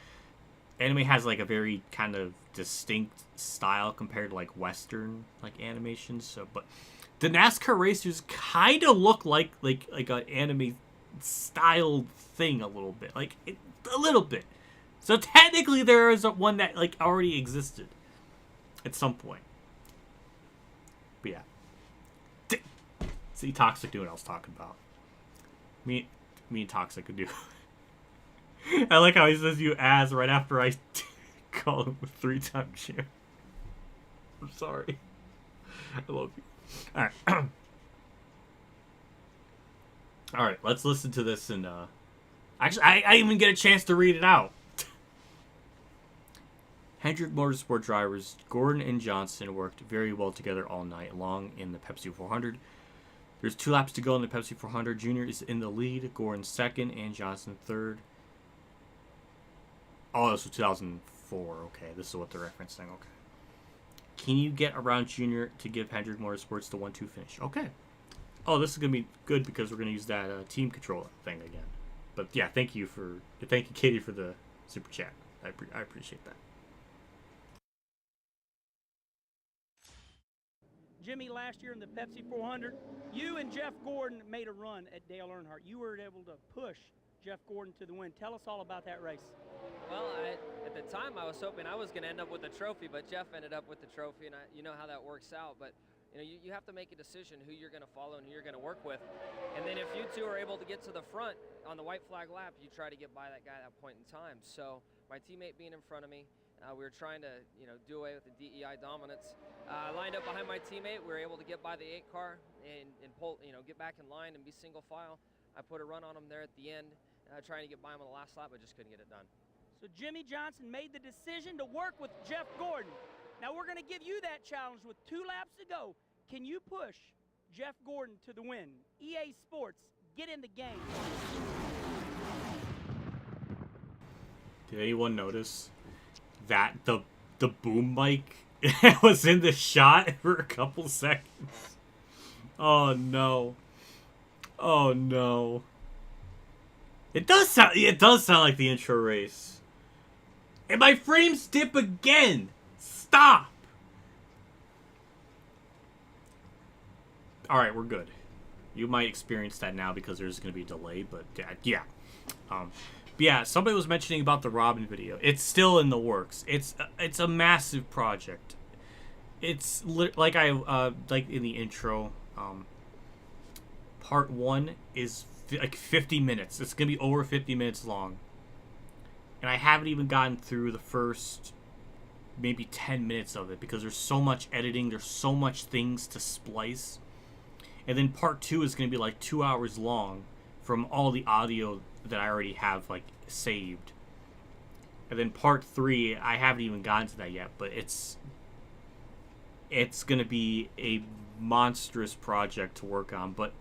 anime has, like, a very kind of distinct style compared to, like, Western, like, animations, so, but the NASCAR Racers kind of look like an anime styled thing a little bit, a little bit. So technically, there is one that like already existed at some point. But yeah, see, Toxic knew what I was talking about. Me and Toxic could do. I like how he says you as right after I call him a 3-time champ. I'm sorry. I love you. All right. All right, let's listen to this and actually I didn't even get a chance to read it out. Hendrick Motorsport drivers Gordon and Johnson worked very well together all night long in the Pepsi 400. There's 2 laps to go in the Pepsi 400. Junior is in the lead, Gordon second, and Johnson third. Oh, this was 2004. Okay, this is what they're referencing. Okay. Can you get around Junior to give Hendrick Motorsports the 1-2 finish? Okay. Oh, this is gonna be good because we're gonna use that team control thing again. But yeah, thank you, Katie, for the super chat. I appreciate that. Jimmy, last year in the Pepsi 400, you and Jeff Gordon made a run at Dale Earnhardt. You were able to push Jeff Gordon to the win. Tell us all about that race. Well, at the time, I was hoping I was going to end up with the trophy, but Jeff ended up with the trophy, and you know how that works out. But you have to make a decision who you're going to follow and who you're going to work with. And then if you two are able to get to the front on the white flag lap, you try to get by that guy at that point in time. So my teammate being in front of me, we were trying to do away with the DEI dominance. I lined up behind my teammate. We were able to get by the 8 car and pull, get back in line and be single file. I put a run on him there at the end, trying to get by him on the last lap, but just couldn't get it done. So Jimmy Johnson made the decision to work with Jeff Gordon. Now we're going to give you that challenge with 2 laps to go. Can you push Jeff Gordon to the win? EA Sports, get in the game. Did anyone notice that the boom mic was in the shot for a couple seconds? Oh no. Oh no. It does sound like the intro race. And my frames dip again. Stop. All right, we're good. You might experience that now because there's going to be a delay, but yeah. But yeah, somebody was mentioning about the Robin video. It's still in the works. It's a massive project. It's like like in the intro. Part 1 is like 50 minutes. It's gonna be over 50 minutes long, and I haven't even gotten through the first maybe 10 minutes of it because there's so much editing. There's so much things to splice, and then part 2 is gonna be like 2 hours long from all the audio that I already have like saved. And then part 3, I haven't even gotten to that yet, but it's gonna be a monstrous project to work on. But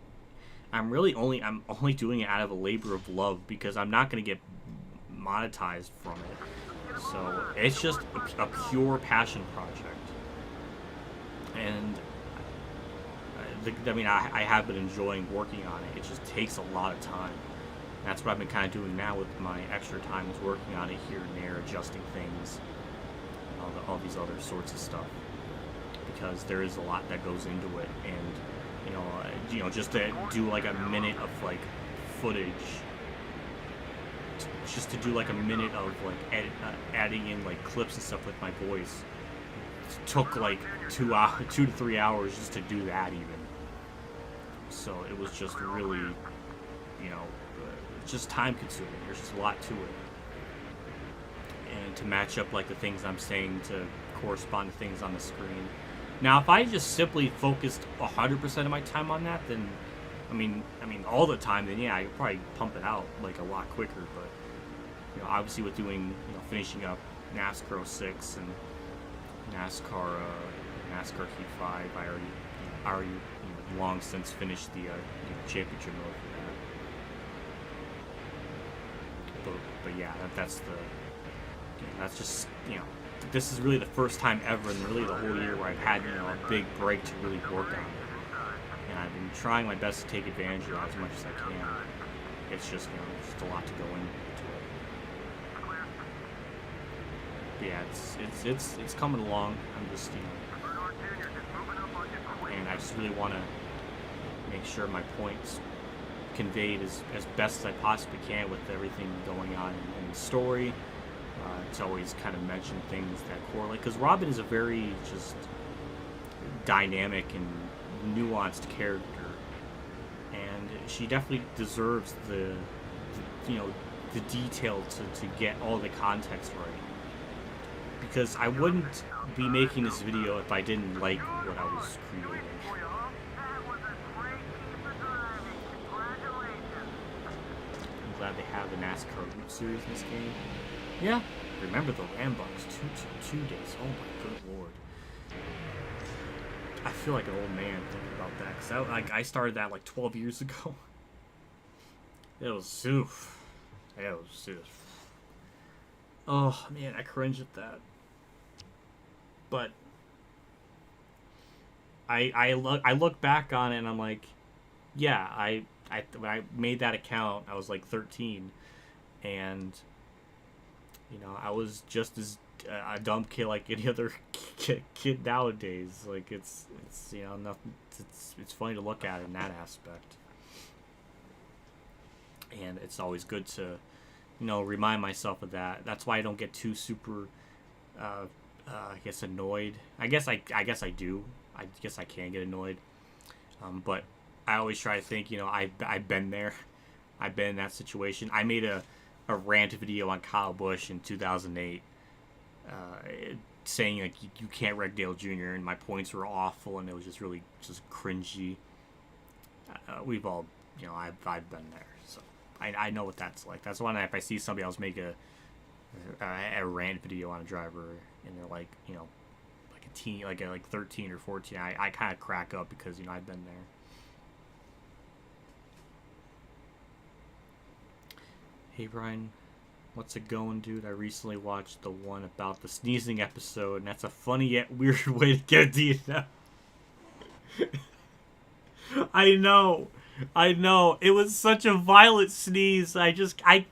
I'm only doing it out of a labor of love because I'm not gonna get monetized from it. So it's just a pure passion project. And I mean, I have been enjoying working on it. It just takes a lot of time. That's what I've been kind of doing now with my extra time, is working on it here and there, adjusting things, all these other sorts of stuff. Because there is a lot that goes into it, and just to do like a minute of like footage, just to do like a minute of like adding in like clips and stuff with my voice, it took like 2 to 3 hours just to do that even. So it was just really, just time consuming. There's just a lot to it. And to match up like the things I'm saying to correspond to things on the screen. Now, if I just simply focused 100% of my time on that, then, I mean, all the time, then yeah, I could probably pump it out like a lot quicker. But obviously, with doing, finishing up NASCAR 06 and NASCAR Heat 5, I already long since finished the championship mode for that. But yeah, that's just this is really the first time ever, and really the whole year, where I've had a big break to really work on it, and I've been trying my best to take advantage of it as much as I can. It's just just a lot to go into it. But yeah, it's coming along. I'm just and I just really want to make sure my points conveyed as best as I possibly can with everything going on in the story. To always kind of mention things that correlate, because Robin is a very just dynamic and nuanced character, and she definitely deserves the detail to get all the context right. Because I wouldn't be making this video if I didn't like what I was creating. I'm glad they have the NASCAR Root Series in this game. Yeah, remember the Rambucks 2 days. Oh my good lord. I feel like an old man thinking about that, because I started that like 12 years ago. It was oof. It was Oh man, I cringe at that. But I look back on it and I'm like, yeah, when I made that account, I was like 13, and you know, I was just as a dumb kid like any other kid nowadays. Like it's you know, nothing. It's funny to look at in that aspect, and it's always good to, you know, remind myself of that. That's why I don't get too super, I guess, annoyed. I guess I do. I guess I can get annoyed, but I always try to think, you know, I've been there. I've been in that situation. I made a rant video on Kyle Busch in 2008, saying like you can't wreck Dale Jr. and my points were awful and it was just really just cringy. We've all, you know, I've been there, so I know what that's like. That's why if I see somebody else make a rant video on a driver and they're like, you know, like a teen, like 13 or 14, I kind of crack up because, you know, I've been there. Hey Brian, what's it going, dude? I recently watched the one about the sneezing episode, and that's a funny yet weird way to get a DNF. I know. It was such a violent sneeze. I've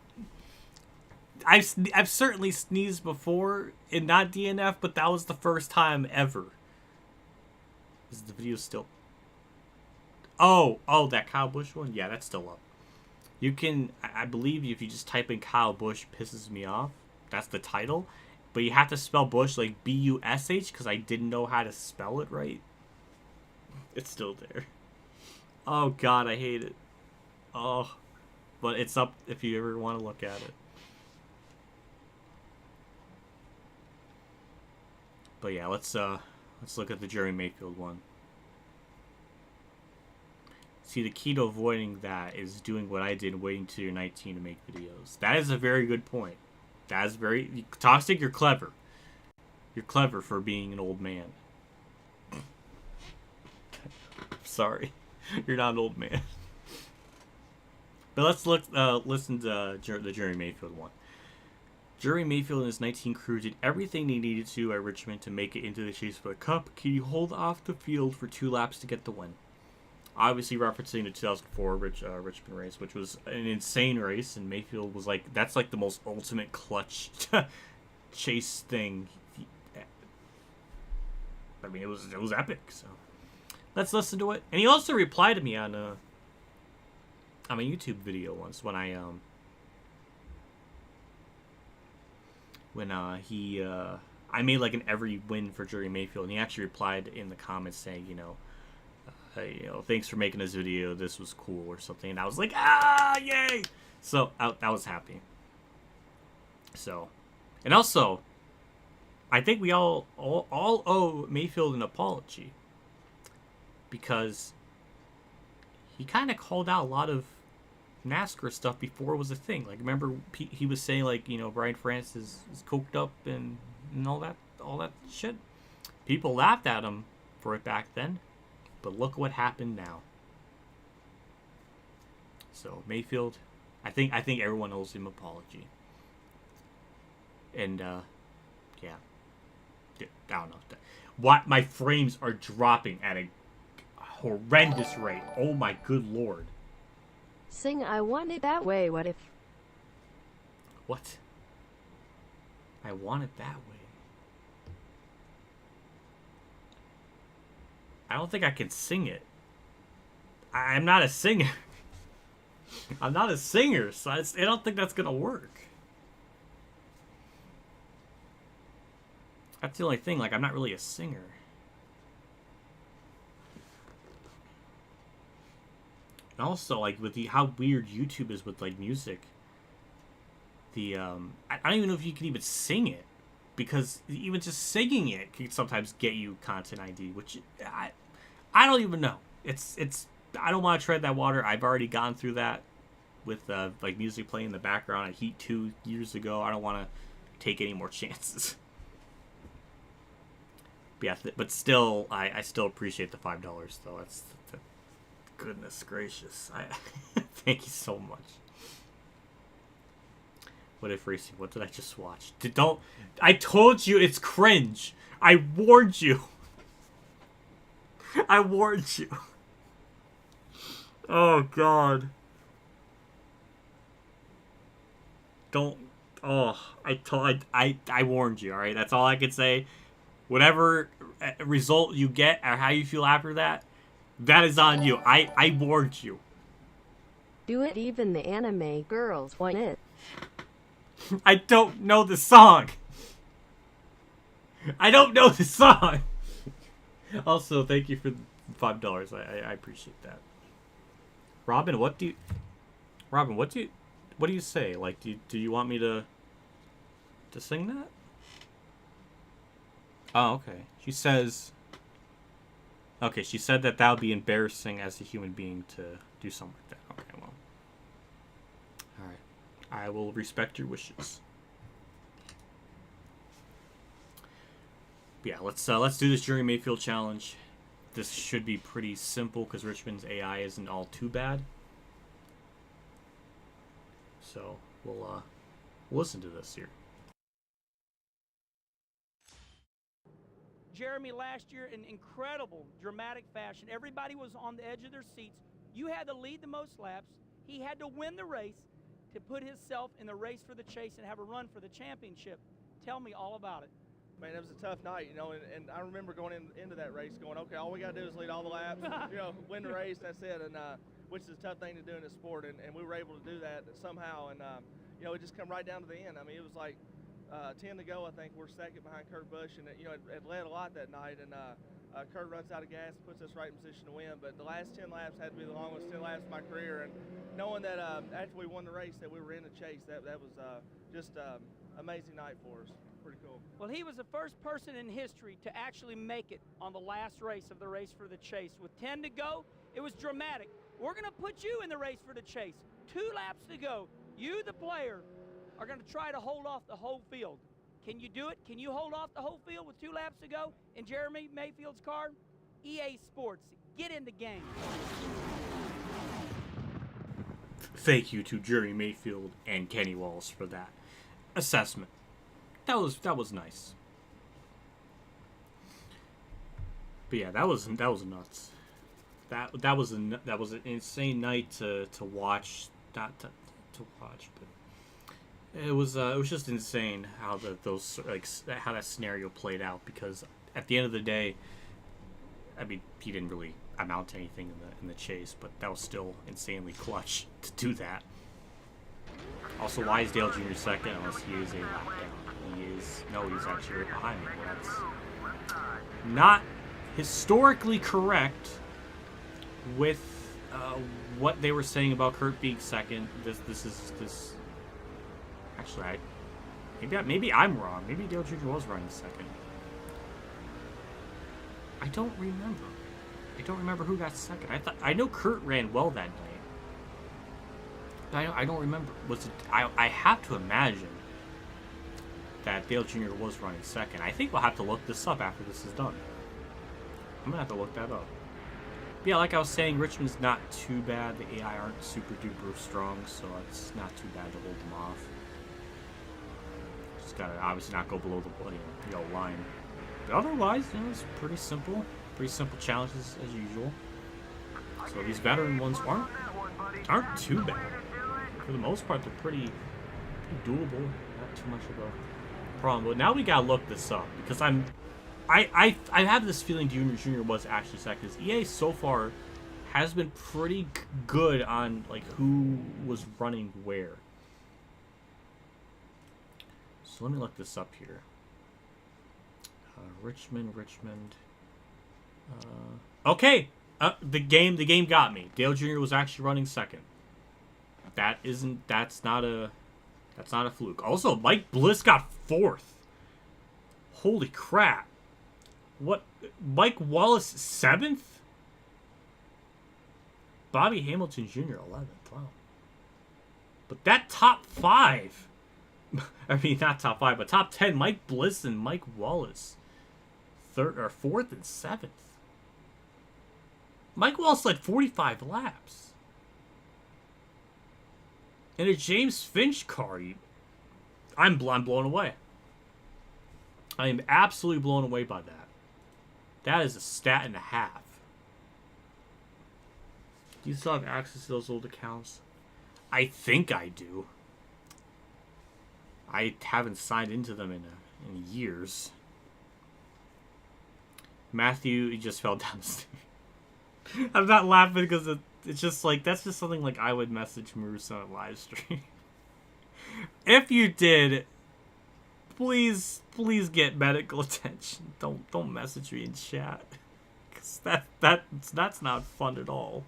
certainly sneezed before and not DNF, but that was the first time ever. Is the video still? Oh, that Kyle Busch one? Yeah, that's still up. You can, I believe, if you just type in Kyle Busch pisses me off, that's the title. But you have to spell Busch like B-U-S-H because I didn't know how to spell it right. It's still there. Oh God, I hate it. Oh, but it's up if you ever want to look at it. But yeah, let's look at the Jerry Mayfield one. See, the key to avoiding that is doing what I did, waiting till you're 19 to make videos. That is a very good point. That is very... Toxic, you're clever. You're clever for being an old man. Sorry. You're not an old man. But let's listen to the Jerry Mayfield one. Jerry Mayfield and his 19 crew did everything they needed to at Richmond to make it into the chase for the Cup. Can you hold off the field for 2 laps to get the win? Obviously referencing the 2004 Richmond race, which was an insane race, and Mayfield was like, that's like the most ultimate clutch chase thing. I mean, it was epic. So let's listen to it. And he also replied to me on a YouTube video once when I made like an every win for Jerry Mayfield, and he actually replied in the comments saying, you know, thanks for making this video. This was cool or something. And I was like, yay! So I was happy. So, and also, I think we all owe Mayfield an apology because he kind of called out a lot of NASCAR stuff before it was a thing. Like, remember he was saying like, you know, Brian France is coked up and all that shit. People laughed at him for it back then. But look what happened now. So Mayfield, I think everyone owes him an apology. And yeah, I don't know. What, my frames are dropping at a horrendous rate. Oh my good lord. Sing I Want It That Way. What if? What? I want it that way. I don't think I can sing it. I'm not a singer. I'm not a singer, so I don't think that's gonna work. That's the only thing. Like, I'm not really a singer. And also, like, with how weird YouTube is with like music. I don't even know if you can even sing it. Because even just singing it can sometimes get you content ID, which I don't even know. I don't want to tread that water. I've already gone through that with like music playing in the background at Heat 2 years ago. I don't want to take any more chances. But yeah, but still, I still appreciate the $5 though. That's goodness gracious. Thank you so much. What if racing? What did I just watch? Don't. I told you it's cringe. I warned you. I warned you. Oh God. Don't. Oh, I warned you. All right, that's all I can say. Whatever result you get or how you feel after that, that is on you. I warned you. Do it, even the anime girls want it. I don't know the song. I don't know the song. Also, thank you for $5. I appreciate that. Robin, what do you say? Like, do you want me to sing that? Oh, okay. She says. Okay, she said that would be embarrassing as a human being to do something like that. Okay, well. All right. I will respect your wishes. Yeah, let's do this Jerry Mayfield challenge. This should be pretty simple because Richmond's AI isn't all too bad. So we'll listen to this here. Jeremy, last year, in incredible, dramatic fashion, everybody was on the edge of their seats. You had to lead the most laps. He had to win the race to put himself in the race for the chase and have a run for the championship. Tell me all about it. Man, it was a tough night, you know, and I remember going into that race going, okay, all we got to do is lead all the laps, you know, win the race, that's it, and which is a tough thing to do in this sport, and we were able to do that somehow, and, you know, it just come right down to the end. I mean, it was like 10 to go, I think. We're second behind Kurt Busch, and, you know, it led a lot that night, and Kurt runs out of gas, puts us right in position to win, but the last 10 laps had to be the longest 10 laps of my career, and knowing that after we won the race that we were in the chase, that was just amazing night for us. Pretty cool. Well, he was the first person in history to actually make it on the last race of the race for the chase. With 10 to go, it was dramatic. We're going to put you in the race for the chase. 2 laps to go. You, the player, are going to try to hold off the whole field. Can you do it? Can you hold off the whole field with 2 laps to go in Jeremy Mayfield's car? EA Sports, get in the game. Thank you to Jerry Mayfield and Kenny Wallace for that assessment. That was nice. But yeah, that was nuts. That was an insane night to watch. Not to watch, but it was just insane how how that scenario played out, because at the end of the day, I mean, he didn't really amount to anything in the chase, but that was still insanely clutch to do that. Also, why is Dale Jr. second unless he is a lap down? He's actually right behind me. That's not historically correct with what they were saying about Kurt being second. This actually, maybe I'm wrong. Maybe Dale Jr. was running second. I don't remember who got second. I know Kurt ran well that night. I don't remember. Was it? I have to imagine that Dale Jr. was running second. I think we'll have to look this up after this is done. I'm gonna have to look that up. But yeah, like I was saying, Richmond's not too bad. The AI aren't super duper strong, so it's not too bad to hold them off. Just gotta obviously not go below the yellow line. But otherwise, it's pretty simple challenges as usual. So these veteran ones aren't too bad. For the most part, they're pretty doable. Not too much of a problem. But now we gotta look this up, because I have this feeling Junior was actually second. Because EA so far has been pretty good on like who was running where. So let me look this up here. Richmond. Okay, the game got me. Dale Jr. was actually running second. That's not a fluke. Also, Mike Bliss got 4th. Holy crap! What? Mike Wallace 7th. Bobby Hamilton Jr. 11th. Wow. But that top 5. I mean, not top 5, but top 10. Mike Bliss and Mike Wallace, 4th and 7th. Mike Wallace led 45 laps. In a James Finch car, I'm blown away. I am absolutely blown away by that. That is a stat and a half. Do you still have access to those old accounts? I think I do. I haven't signed into them in years. Matthew, you just fell down the stairs. I'm not laughing because it's just like, that's just something like I would message Marusa on live stream. If you did, please get medical attention. Don't message me in chat, because that's not fun at all.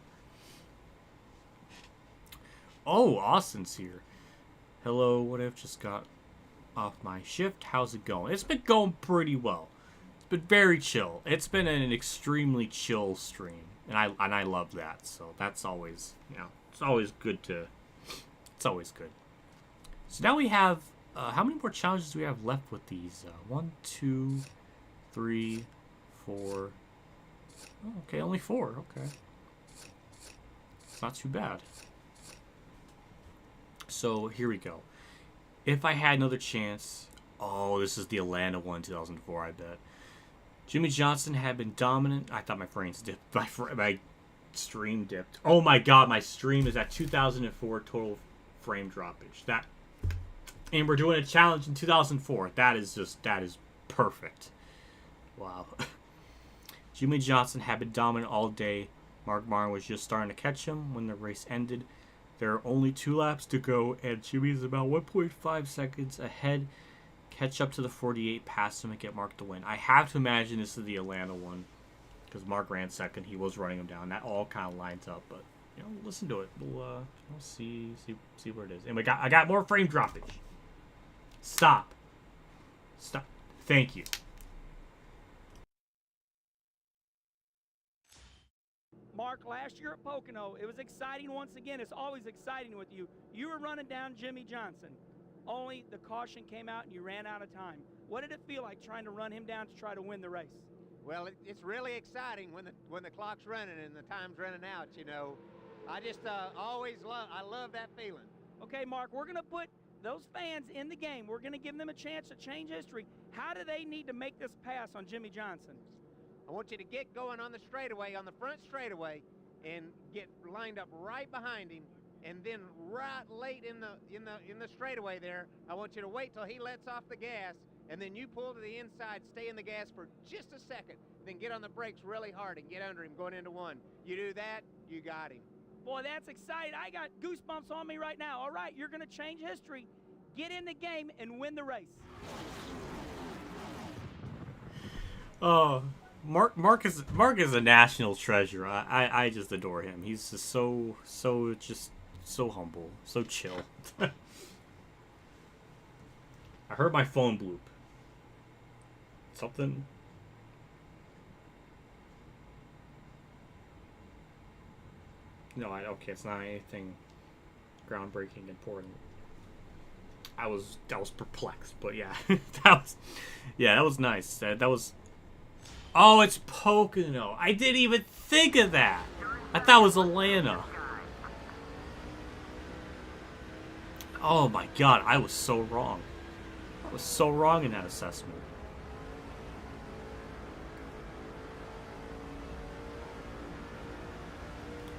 Oh, Austin's here. Hello, what I've just got off my shift. How's it going? It's been going pretty well. It's been very chill. It's been an extremely chill stream, and I love that. So that's always, you know, it's always good. So now we have, how many more challenges do we have left with these? 1, 2, 3, 4. Oh, okay, only 4. Okay. It's not too bad. So here we go. If I had another chance, oh, this is the Atlanta one in 2004, I bet. Jimmy Johnson had been dominant. I thought my frames dipped. My stream dipped. Oh my god, my stream is at 2004 total frame droppage. And we're doing a challenge in 2004. That is perfect. Wow. Jimmy Johnson had been dominant all day. Mark Martin was just starting to catch him when the race ended. There are only 2 laps to go, and Jimmy is about 1.5 seconds ahead. Catch up to the 48, pass him, and get Mark to win. I have to imagine this is the Atlanta one, because Mark ran second. He was running him down. That all kind of lines up, but you know, listen to it. We'll see where it is. And I got more frame droppage. Stop. Thank you. Mark, last year at Pocono, it was exciting once again. It's always exciting with you. You were running down Jimmy Johnson. Only the caution came out and you ran out of time. What did it feel like trying to run him down to try to win the race? Well, it's really exciting when the clock's running and the time's running out, you know. I just I love that feeling. Okay, Mark, we're going to put those fans in the game. We're going to give them a chance to change history. How do they need to make this pass on Jimmy Johnson? I want you to get going on the straightaway, on the front straightaway, and get lined up right behind him. And then right late in the straightaway there, I want you to wait till he lets off the gas, and then you pull to the inside, stay in the gas for just a second, then get on the brakes really hard and get under him going into 1. You do that, you got him. Boy, that's exciting. I got goosebumps on me right now. All right, you're going to change history. Get in the game and win the race. Oh, Mark is a national treasure. I just adore him. He's just so humble, so chill. I heard my phone bloop. Something. No, okay, it's not anything groundbreaking important. I was perplexed, but yeah, that was nice. That was. Oh, it's Pocono. I didn't even think of that. I thought it was Atlanta. Oh my god, I was so wrong. I was so wrong in that assessment.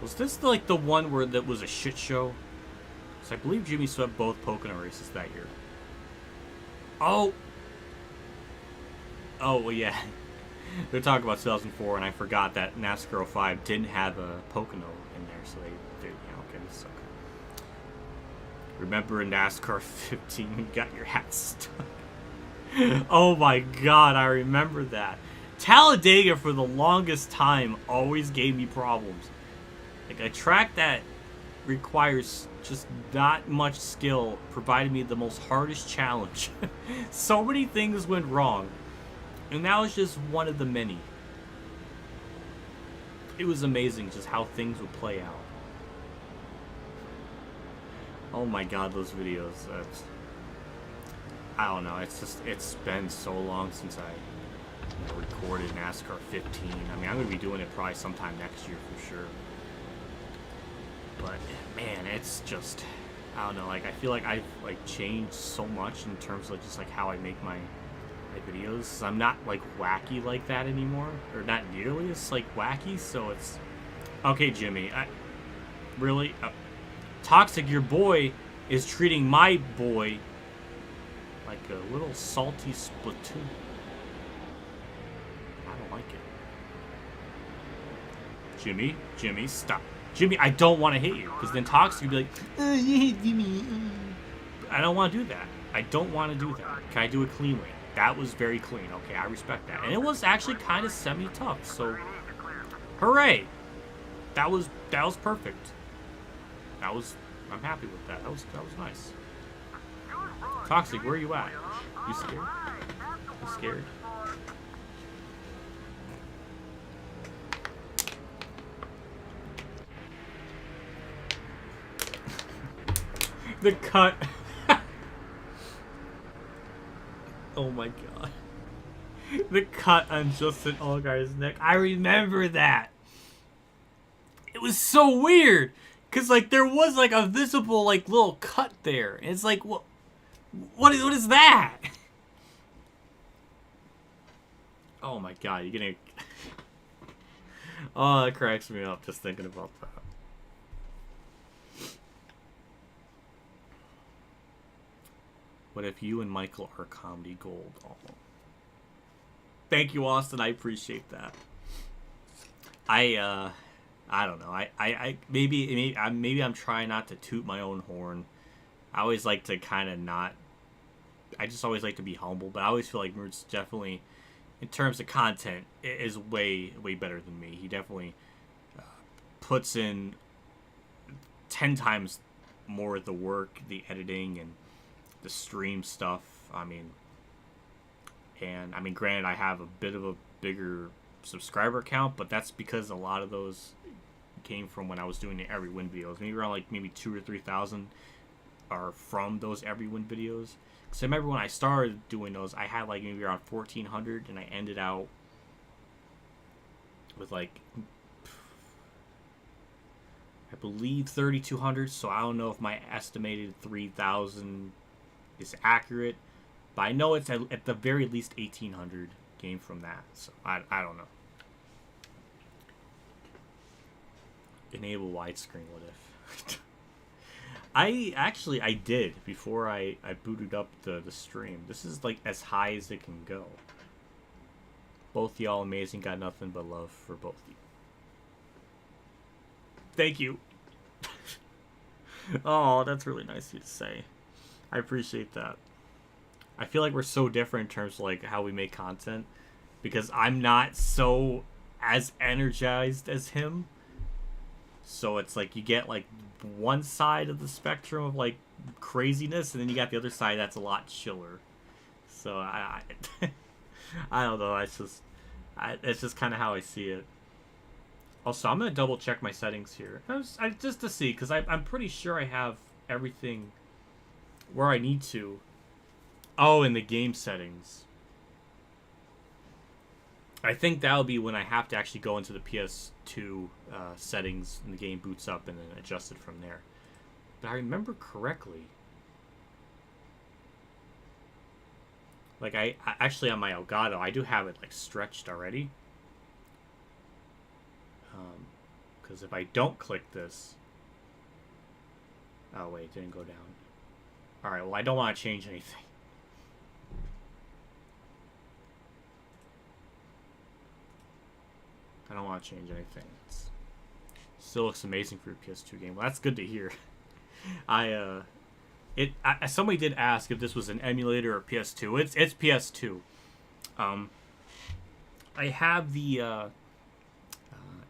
Was this like the one where that was a shit show? Because I believe Jimmy swept both Pocono races that year. Oh, well, yeah. They're talking about 2004, and I forgot that NASCAR 05 didn't have a Pocono in there, so they okay, this is okay. Remember in NASCAR 15 when you got your hat stuck? Oh my god, I remember that. Talladega for the longest time always gave me problems. Like, a track that requires just not much skill provided me the most hardest challenge. So many things went wrong. And that was just one of the many. It was amazing just how things would play out. Oh my god, those videos. I don't know, it's been so long since I recorded NASCAR 15. I mean, I'm going to be doing it probably sometime next year for sure. But, man, it's just... I don't know, like, I feel like I've, like, changed so much in terms of just, like, how I make my videos. I'm not, like, wacky like that anymore, or not nearly as, like, wacky, so it's... Okay, Jimmy, really? Toxic, your boy is treating my boy like a little salty Splatoon. I don't like it. Jimmy, stop. Jimmy, I don't want to hit you, because then Toxic would be like, oh, you hit Jimmy. I don't want to do that. I don't want to do that. Can I do it cleanly? That was very clean. Okay, I respect that. And it was actually kind of semi-tough, so hooray. That was perfect. I'm happy with that. That was nice. Toxic, where are you at? You scared? You scared? The cut. Oh my god. The cut on Justin Allgaier's neck. I remember that. It was so weird. Cause like there was like a visible like little cut there. And it's like what is that? Oh my god, you're gonna oh, that cracks me up just thinking about that. What if you and Michael are comedy gold? Oh. Thank you, Austin. I appreciate that. I don't know. Maybe I'm trying not to toot my own horn. I always like to kind of not. I just always like to be humble, but I always feel like Mertz definitely, in terms of content, is way better than me. He definitely puts in 10 times more of the work, the editing, and the stream stuff. I mean, granted, I have a bit of a bigger subscriber count, but that's because a lot of those came from when I was doing the every win videos. Maybe around maybe 2,000 or 3,000 are from those every win videos. Because I remember when I started doing those, I had like maybe around 1,400, and I ended out with like, I believe 3,200. So I don't know if my estimated 3,000 is accurate, but I know it's at the very least 1,800 came from that. So I don't know. Enable widescreen, what if? I did before I booted up the stream. This is like as high as it can go. Both y'all amazing, got nothing but love for both of you. Thank you. Oh, that's really nice of you to say. I appreciate that. I feel like we're so different in terms of like how we make content, because I'm not so as energized as him. So it's like you get like one side of the spectrum of like craziness, and then you got the other side that's a lot chiller. So I don't know. It's just kind of how I see it. Also, I'm gonna double check my settings here, just to see, because I'm pretty sure I have everything where I need to. Oh, in the game settings. I think that'll be when I have to actually go into the PS2 settings and the game boots up and then adjust it from there. But I remember correctly. Like I actually on my Elgato, I do have it like stretched already. Because if I don't click this, oh wait, it didn't go down. All right, well I don't want to change anything. I don't want to change anything. It still looks amazing for your PS2 game. Well, that's good to hear. Somebody did ask if this was an emulator or PS2. It's PS2. I have the.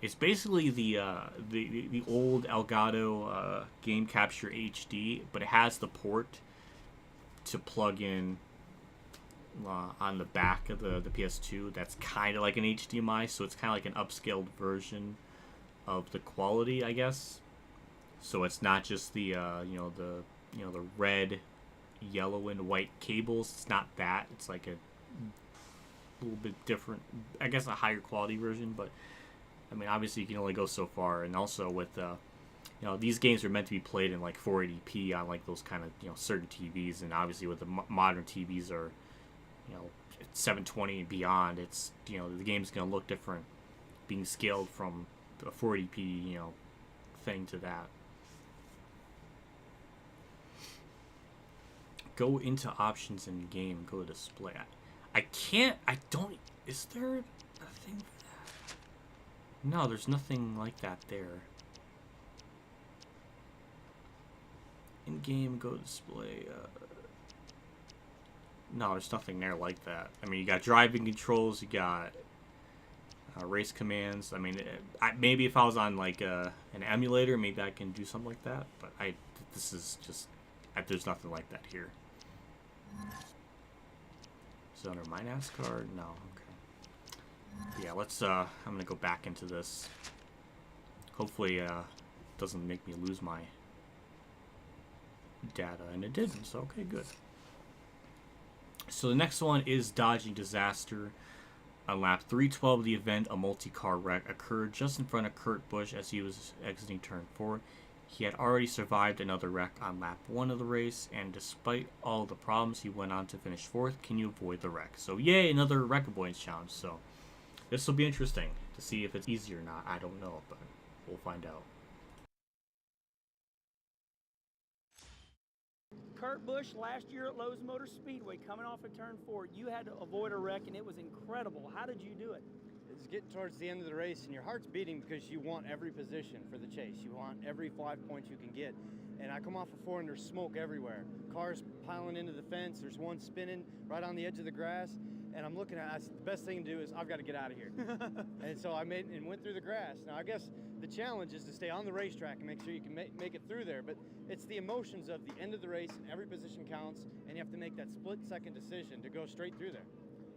It's basically the old Elgato Game Capture HD, but it has the port to plug in on the back of the PS2. That's kind of like an HDMI, so it's kind of like an upscaled version of the quality, I guess. So it's not just the the red, yellow, and white cables. It's not that. It's like a little bit different, I guess, a higher quality version. But I mean, obviously you can only go so far. And also with you know, these games are meant to be played in like 480p on like those kind of, you know, certain TVs, and obviously with the modern TVs are, you know, 720 and beyond, it's, you know, the game's gonna look different being scaled from a 480p, you know, thing to that. Go into options in the game, go to display. I don't, is there a thing for that? No, there's nothing like that there. In game, go to display. No, there's nothing there like that. I mean, you got driving controls, you got race commands. I mean, maybe if I was on like an emulator, maybe I can do something like that. But this is just, there's nothing like that here. Is it under my NASCAR? No. Okay. Yeah, let's. I'm gonna go back into this. Hopefully, it doesn't make me lose my data, and it didn't. So okay, good. So the next one is dodging disaster. On lap 312 of the event, a multi-car wreck occurred just in front of Kurt Busch as he was exiting turn 4. He had already survived another wreck on lap 1 of the race, and despite all the problems, he went on to finish 4th. Can you avoid the wreck? So yay, another wreck avoidance challenge. So this will be interesting to see if it's easy or not. I don't know, but we'll find out. Kurt Busch last year at Lowe's Motor Speedway, coming off of turn 4, you had to avoid a wreck, and it was incredible. How did you do it? It's getting towards the end of the race, and your heart's beating because you want every position for the chase. You want every 5 points you can get. And I come off of 4, and there's smoke everywhere. Cars piling into the fence. There's one spinning right on the edge of the grass. And I'm looking at it. The best thing to do is I've got to get out of here. And so I went through the grass. Now, I guess the challenge is to stay on the racetrack and make sure you can make it through there. But it's the emotions of the end of the race, and every position counts, and you have to make that split-second decision to go straight through there.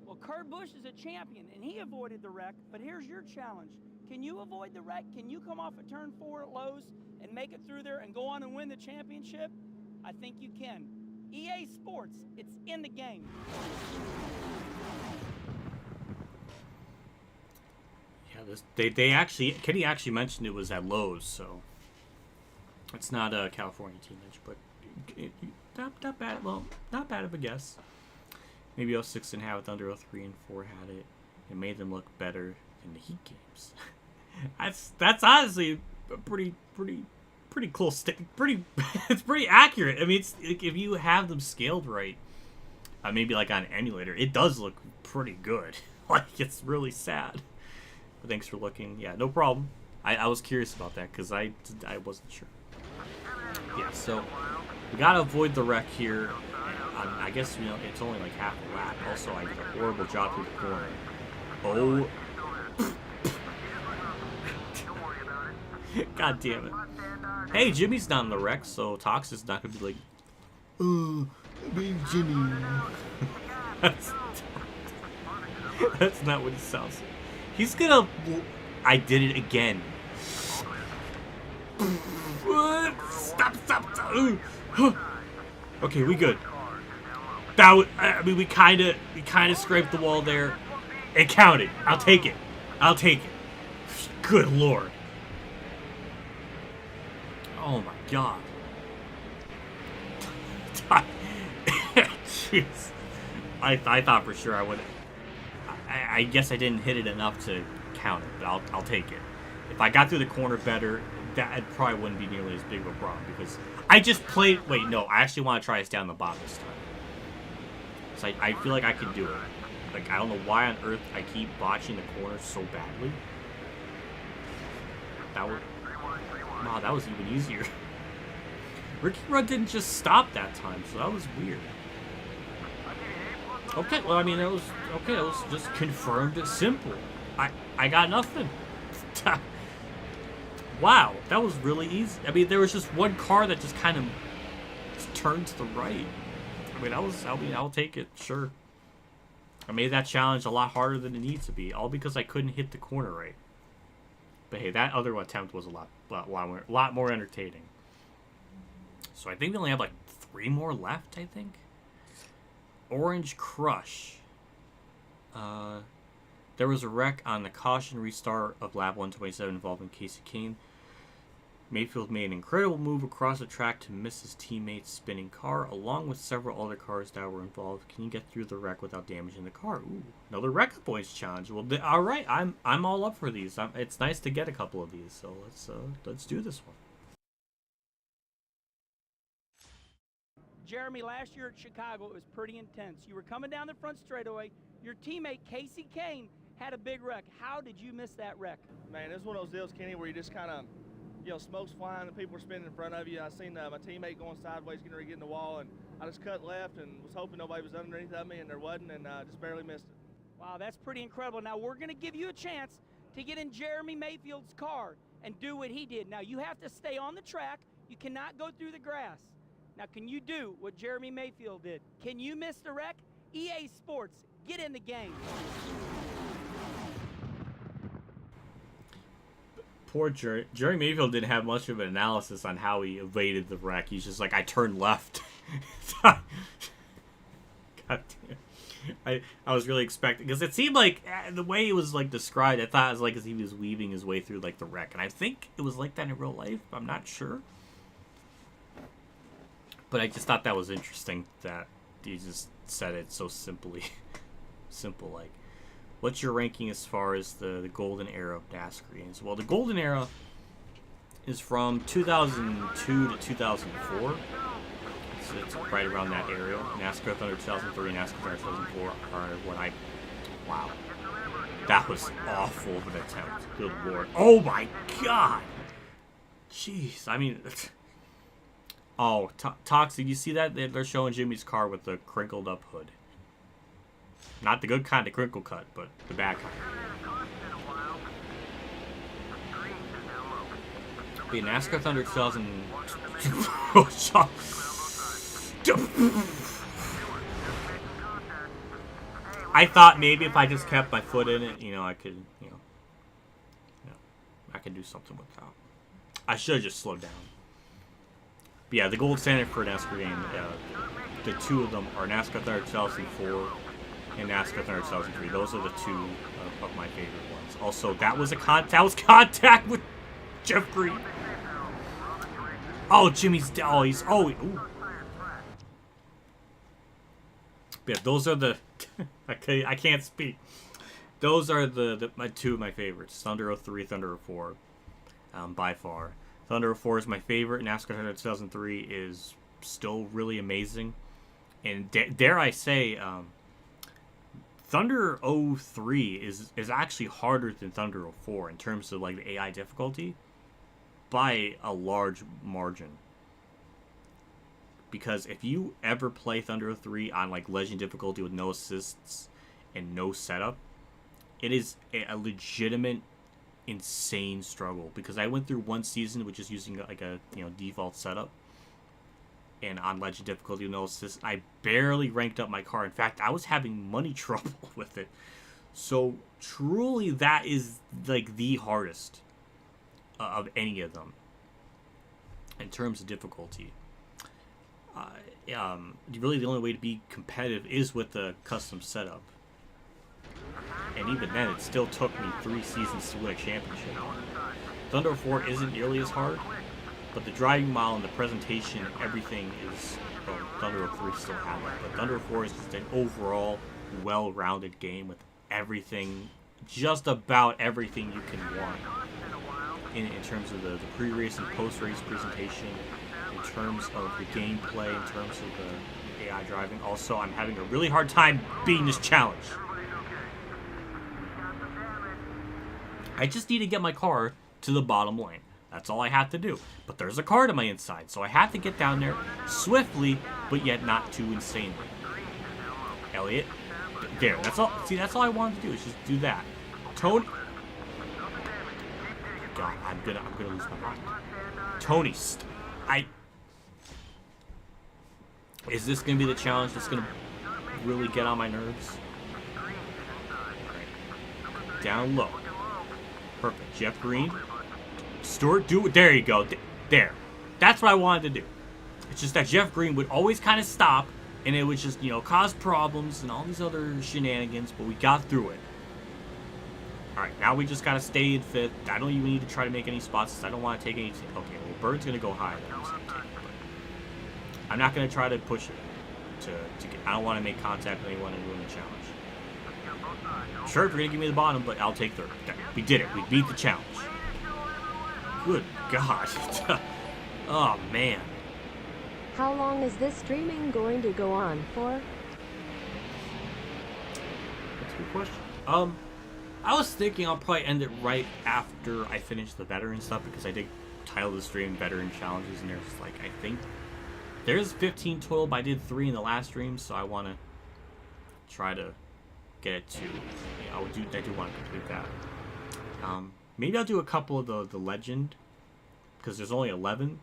Well, Kurt Busch is a champion, and he avoided the wreck, but here's your challenge. Can you avoid the wreck? Can you come off at turn 4 at Lowe's and make it through there and go on and win the championship? I think you can. EA Sports, it's in the game. Yeah, Kenny actually mentioned it was at Lowe's, so it's not a California teenage, but not bad. Well, not bad of a guess. Maybe 06 didn't have it, under 03 and 4 had it. It made them look better than the Heat games. that's honestly a pretty close. It's pretty accurate. I mean, it's if you have them scaled right, maybe like on an emulator, it does look pretty good. Like, it's really sad. But thanks for looking. Yeah, no problem. I was curious about that because I wasn't sure. Yeah, so we gotta avoid the wreck here. I guess, you know, it's only like half a lap. Also, I did a horrible job through the corner. Oh. God damn it. Hey, Jimmy's not in the wreck, so Tox is not gonna be like, oh, I mean Jimmy. That's not what he sounds like. He's gonna... I did it again. Stop. Okay, we good. I mean, we kind of scraped the wall there. It counted. I'll take it. Good Lord. Oh my God. Jeez. I thought for sure I would. I guess I didn't hit it enough to count it, but I'll take it. If I got through the corner better, that probably wouldn't be nearly as big of a problem because I just played. Wait, no, I actually want to try this down the bottom this time. So I feel like I can do it. Like, I don't know why on earth I keep botching the corners so badly. Wow, that was even easier. Ricky Rudd didn't just stop that time, so that was weird. Okay, well, I mean, it was just confirmed it's simple. I got nothing. Wow, that was really easy. I mean, there was just one car that just kind of turned to the right. I mean, I'll take it, sure. I made that challenge a lot harder than it needs to be, all because I couldn't hit the corner right. But hey, that other attempt was a lot more entertaining. So I think we only have like 3 more left, I think. Orange Crush. There was a wreck on the caution restart of lap 127 involving Casey Kane. Mayfield made an incredible move across the track to miss his teammate's spinning car, along with several other cars that were involved. Can you get through the wreck without damaging the car? Ooh, another record points challenge. Well, all right, I'm all up for these. It's nice to get a couple of these, so let's do this one. Jeremy, last year at Chicago, it was pretty intense. You were coming down the front straightaway. Your teammate, Casey Kane, had a big wreck. How did you miss that wreck? Man, it's one of those deals, Kenny, where you just kind of, you know, smoke's flying and people are spinning in front of you. I seen my teammate going sideways, getting ready to get in the wall, and I just cut left and was hoping nobody was underneath of me, and there wasn't, and just barely missed it. Wow, that's pretty incredible. Now, we're going to give you a chance to get in Jeremy Mayfield's car and do what he did. Now, you have to stay on the track. You cannot go through the grass. Now, can you do what Jeremy Mayfield did? Can you miss the wreck? EA Sports, get in the game. Poor Jerry Mayfield didn't have much of an analysis on how he evaded the wreck. He's just like, I turned left. God damn. I was really expecting, because it seemed like the way it was like described, I thought it was like as he was weaving his way through like the wreck, and I think it was like that in real life. I'm not sure, but I just thought that was interesting that he just said it so simply, simple like. What's your ranking as far as the golden era of NASCAR games? Well, the golden era is from 2002 to 2004. So it's right around that area. NASCAR Thunder 2003 and NASCAR Thunder 2004 are when I... Wow. That was awful of an attempt. Good lord. Oh my god! Jeez. I mean... Oh, Toxic, you see that? They're showing Jimmy's car with the crinkled up hood. Not the good kind of crinkle cut, but the bad kind. The NASCAR Thunder 2000. I thought maybe if I just kept my foot in it, I could, I could do something with that. I should have just slowed down. But yeah, the gold standard for a NASCAR game, the two of them are NASCAR Thunder 2004 and NASCAR Thunder 2003. Those are the two of my favorite ones. Also, that was contact with Jeff Green. Oh, Jimmy's... Oh, he's... Oh, ooh. Yeah, those are the... I can't speak. Those are my two of my favorites. Thunder 03, Thunder 04. By far. Thunder 04 is my favorite. NASCAR Thunder 2003 is still really amazing. And dare I say... Thunder 03 is actually harder than Thunder 04 in terms of like the AI difficulty by a large margin. Because if you ever play Thunder 03 on like legend difficulty with no assists and no setup, it is a legitimate insane struggle. Because I went through one season with just using like a default setup. And on legend difficulty, I barely ranked up my car. In fact, I was having money trouble with it. So truly, that is like the hardest of any of them in terms of difficulty. Really, the only way to be competitive is with the custom setup. And even then, it still took me 3 seasons to win a championship. Thunder 4 isn't nearly as hard. But the driving model and the presentation, everything is... Well, Thunder 03 still have it. But Thunder 4 is just an overall well-rounded game with everything, just about everything you can want. In terms of the pre-race and post-race presentation, in terms of the gameplay, in terms of the AI driving. Also, I'm having a really hard time beating this challenge. I just need to get my car to the bottom lane. That's all I have to do. But there's a car to my inside, so I have to get down there swiftly, but yet not too insanely. Elliott, there. That's all. See, that's all I wanted to do is just do that. Tony. God, I'm gonna lose my mind. Tony, is this gonna be the challenge that's gonna really get on my nerves? Right. Down low. Perfect. Jeff Green. Stewart, do it. There you go. There. That's what I wanted to do. It's just that Jeff Green would always kind of stop, and it would just, cause problems and all these other shenanigans, but we got through it. Alright, now we just gotta stay in 5th. I don't even need to try to make any spots. I don't want to take any... Okay, well, Bird's gonna go high. I'm not gonna try to push it. To get, I don't want to make contact with anyone and ruin the challenge. Sure, if you're gonna give me the bottom, but I'll take 3rd. We did it. We beat the challenge. Good God. Oh, man. How long is this streaming going to go on for? That's a good question. I was thinking I'll probably end it right after I finish the veteran stuff, because I did title the stream Veteran Challenges, and there's like, I think there's 15 total, but I did 3 in the last stream, so I want to try to get it to, I do want to complete that. Maybe I'll do a couple of the legend, because there's only 11,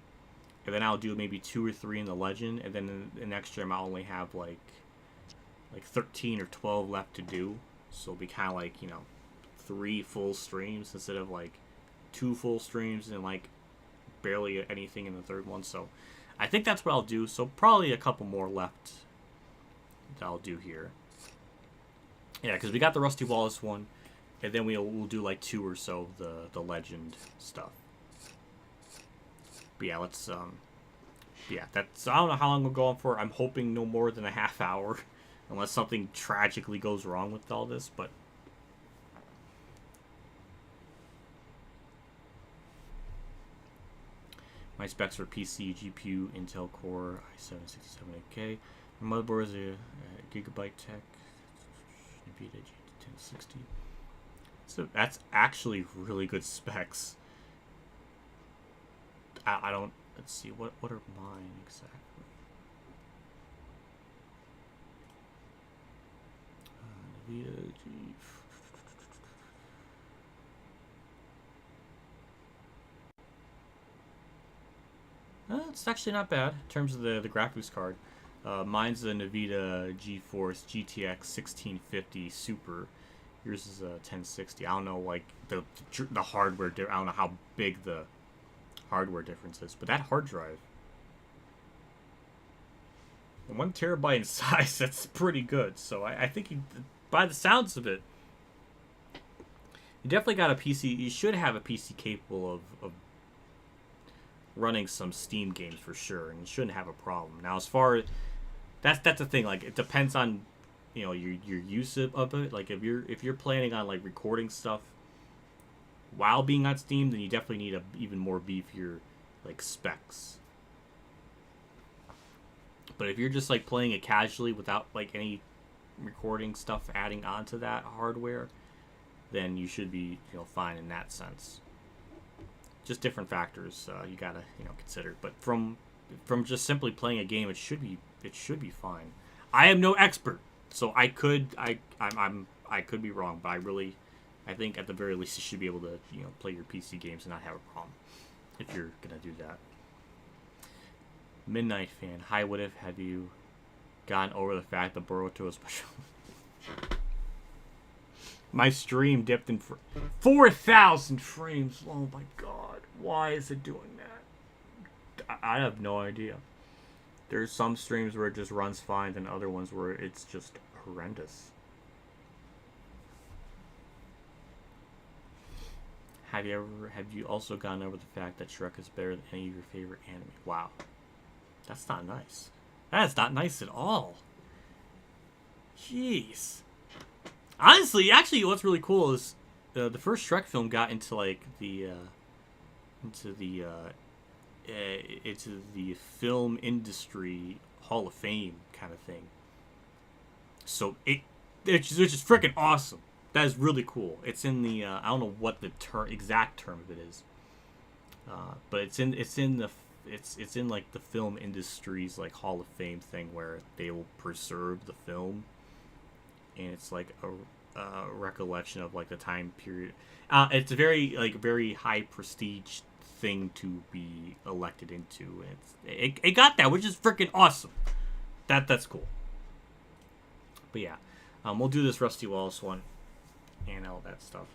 and then I'll do maybe 2 or 3 in the legend, and then in the next stream I'll only have like 13 or 12 left to do, so it'll be kind of like, you know, 3 full streams instead of like 2 full streams and like barely anything in the 3rd one. So I think that's what I'll do. So probably a couple more left that I'll do here. Yeah, because we got the Rusty Wallace one, and then we'll do like 2 or so of the legend stuff. But yeah, let's yeah, that's, I don't know how long we'll go on for. I'm hoping no more than a half hour, unless something tragically goes wrong with all this. But my specs are PC, GPU, Intel Core, i7-6700K. My motherboard is a Gigabyte Tech, NVIDIA G1060. So that's actually really good specs. I don't, let's see, what are mine exactly? NVIDIA G... It's actually not bad in terms of the graphics card. Mine's the NVIDIA GeForce GTX 1650 Super. Yours is a 1060. I don't know, like the hardware. I don't know how big the hardware difference is, but that hard drive, 1 terabyte in size, that's pretty good. So I think by the sounds of it, you definitely got a PC. You should have a PC capable of running some Steam games for sure, and you shouldn't have a problem. Now, as far as that's the thing, like it depends on, you know, your use of it. Like if you're planning on like recording stuff while being on Steam, then you definitely need a even more beefier like specs. But if you're just like playing it casually without like any recording stuff adding onto that hardware, then you should be, you know, fine in that sense. Just different factors you gotta, you know, consider. But from just simply playing a game, it should be fine. I am no expert, so I could be wrong, but I think at the very least you should be able to, you know, play your PC games and not have a problem if you're gonna do that. Midnight Fan, hi, what if have you gotten over the fact that Boruto is special? My stream dipped in 4,000 frames. Oh my god. Why is it doing that? I have no idea. There's some streams where it just runs fine, and other ones where it's just horrendous. Have you also gotten over the fact that Shrek is better than any of your favorite anime? Wow. That's not nice. That is not nice at all. Jeez. Honestly, actually, what's really cool is the first Shrek film got into like into the film industry Hall of Fame kind of thing. So it's just freaking awesome. That is really cool. It's in the I don't know what the exact term of it is, but it's in like the film industry's like Hall of Fame thing where they will preserve the film. And it's like a recollection of like the time period. It's a very high prestige thing to be elected into. It got that, which is freaking awesome. That's cool. But yeah, we'll do this Rusty Wallace one and all that stuff.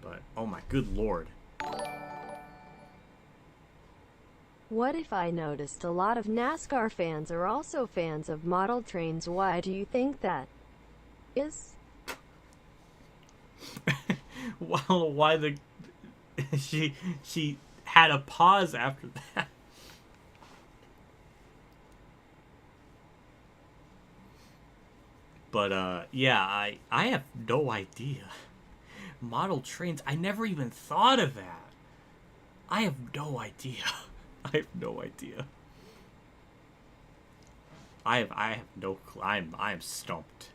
But oh my good lord. What if I noticed a lot of NASCAR fans are also fans of model trains? Why do you think that is? I don't know why she had a pause after that. But yeah, I have no idea. Model trains, I never even thought of that. I have no idea. I have no idea. I have no clue. I am stumped.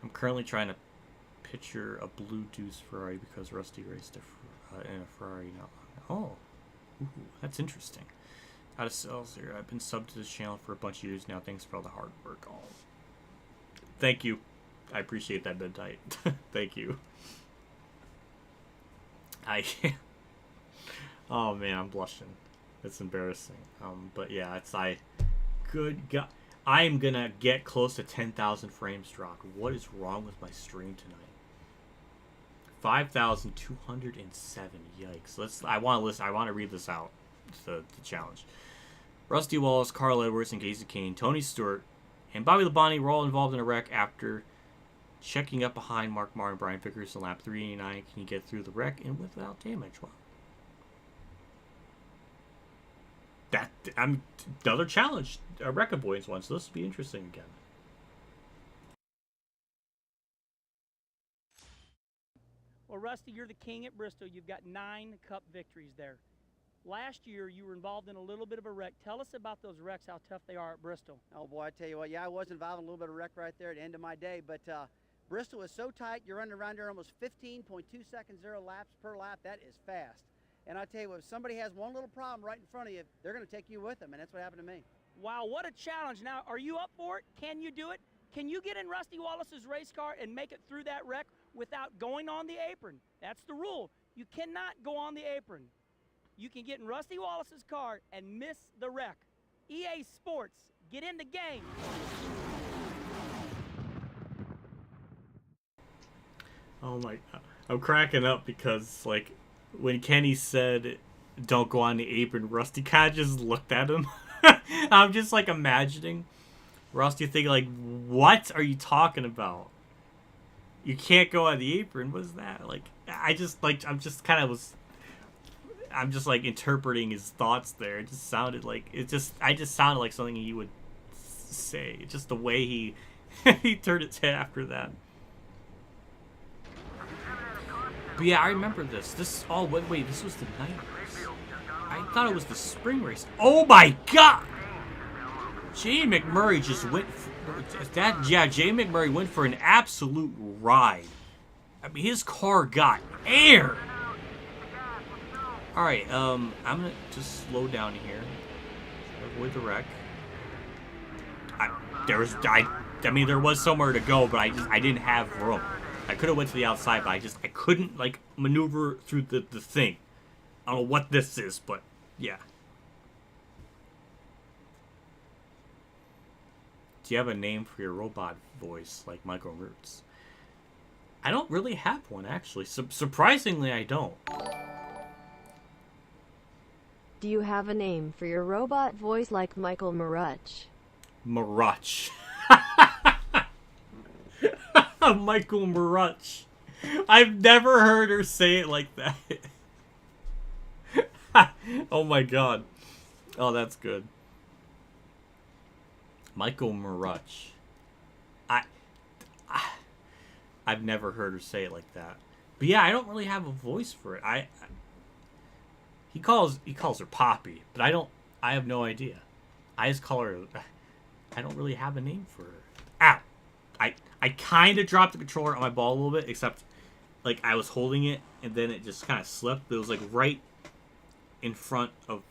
I'm currently trying to picture a blue Deuce Ferrari because Rusty raced in a Ferrari not long. Oh, ooh, that's interesting. Out of sales here. I've been subbed to this channel for a bunch of years now. Thanks for all the hard work. Oh, thank you. I appreciate that, Midnight. Thank you. Oh man, I'm blushing. It's embarrassing. But yeah, good God. I'm gonna get close to 10,000 frames dropped. What is wrong with my stream tonight? 5,207. Yikes. I want to read this out. The challenge. Rusty Wallace, Carl Edwards, and Casey Kane, Tony Stewart, and Bobby Labonte were all involved in a wreck after checking up behind Mark Martin and Brian Vickers in lap 389. Can you get through the wreck and without damage? Well, another challenge, a wreck avoidance one, so this will be interesting again. Well, Rusty, you're the king at Bristol. You've got 9 Cup victories there. Last year, you were involved in a little bit of a wreck. Tell us about those wrecks, how tough they are at Bristol. Oh, boy, I tell you what, yeah, I was involved in a little bit of wreck right there at the end of my day, but Bristol is so tight, you're running around there almost 15.2 seconds, 0 laps per lap. That is fast. And I tell you what, if somebody has one little problem right in front of you, they're going to take you with them, and that's what happened to me. Wow, what a challenge. Now, are you up for it? Can you do it? Can you get in Rusty Wallace's race car and make it through that wreck without going on the apron? That's the rule. You cannot go on the apron. You can get in Rusty Wallace's car and miss the wreck. EA Sports, get in the game. Oh my God. I'm cracking up because, like, when Kenny said, don't go on the apron, Rusty kind of just looked at him. I'm just, like, imagining Rusty thinking, like, what are you talking about? You can't go on the apron? What is that? Like, I'm just, like, interpreting his thoughts there. It just sounded like, I just sounded like something he would say. Just the way he, he turned his head after that. But yeah, I remember this. Wait, this was the night race. I thought it was the spring race. Oh my God! Jay McMurray just went Jay McMurray went for an absolute ride. I mean, his car got air. All right, I'm gonna just slow down here. Avoid the wreck. There was somewhere to go, but I didn't have room. I could have went to the outside, but I couldn't, like, maneuver through the thing. I don't know what this is, but yeah. Do you have a name for your robot voice, like Michael Roots? I don't really have one, actually. Surprisingly, I don't. Do you have a name for your robot voice like Michael Maruch? Maruch. Michael Maruch. I've never heard her say it like that. Oh my God. Oh, that's good. Michael Maruch. I've never heard her say it like that. But yeah, I don't really have a voice for it. He calls her Poppy, but I have no idea. I just call her, I don't really have a name for her. Ow! I kind of dropped the controller on my ball a little bit, except, like, I was holding it, and then it just kind of slipped. It was, like, right in front of...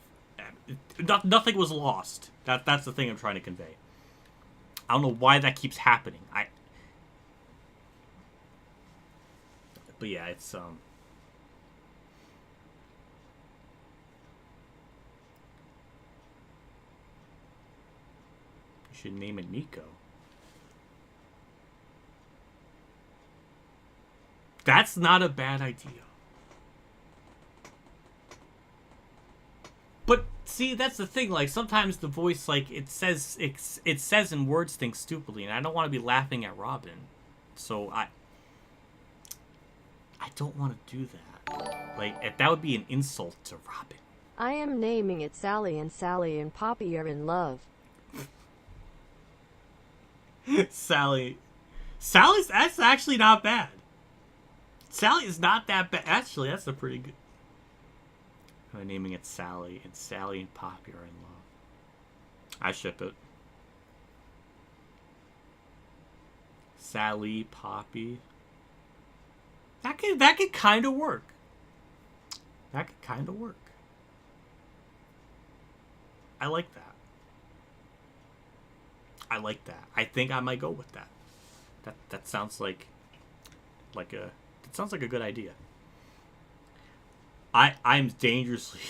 Nothing was lost. That's the thing I'm trying to convey. I don't know why that keeps happening. But yeah, it's, You should name it Nico. That's not a bad idea. But see, that's the thing. Like, sometimes the voice, like, it says and words things stupidly, and I don't want to be laughing at Robin. So don't want to do that. Like, that would be an insult to Robin. I am naming it Sally and Poppy are in love. Sally's, that's actually not bad. Sally is not that bad. Actually, that's a pretty good. I'm naming it Sally, and Sally and Poppy are in love. I ship it. Sally, Poppy. That could kind of work. That could kind of work. I like that. I like that. I think I might go with that. That sounds like a good idea. I'm dangerously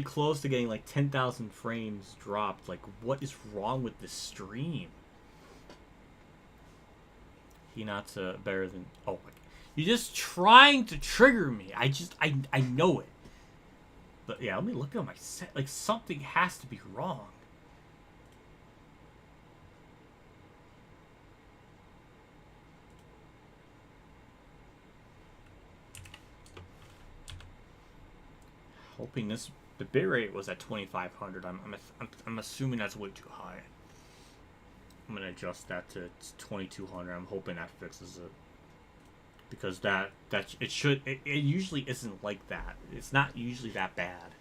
close to getting like 10,000 frames dropped. Like, what is wrong with this stream? He not better than, oh my God. You're just trying to trigger me. I know it. But yeah, let me look at my set. Like, something has to be wrong. Hoping the bitrate was at 2500. I'm assuming that's way too high. I'm gonna adjust that to 2200. I'm hoping that fixes it, because it usually isn't like that. It's not usually that bad.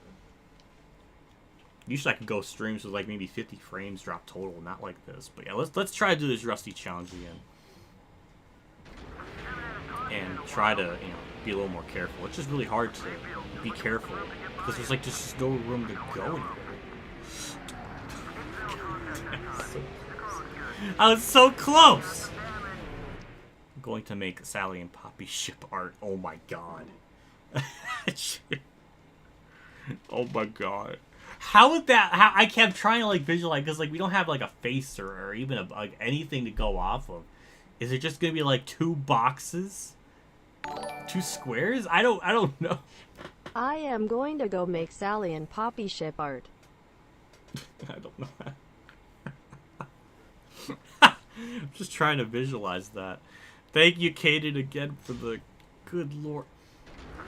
Usually I can go streams with like maybe 50 frames drop total, not like this. But yeah, let's try to do this rusty challenge again, and try to be a little more careful. It's just really hard to be careful because there's like just no room to go anywhere. I was so close. I'm going to make Sally and Poppy ship art. Oh my God. Oh my God. How would that? I kept trying to like visualize, because like we don't have like a face or even like anything to go off of. Is it just gonna be like 2 boxes, 2 squares? I don't know. I am going to go make Sally and Poppy ship art. I don't know. I'm just trying to visualize that. Thank you, Caden, again for the good lord.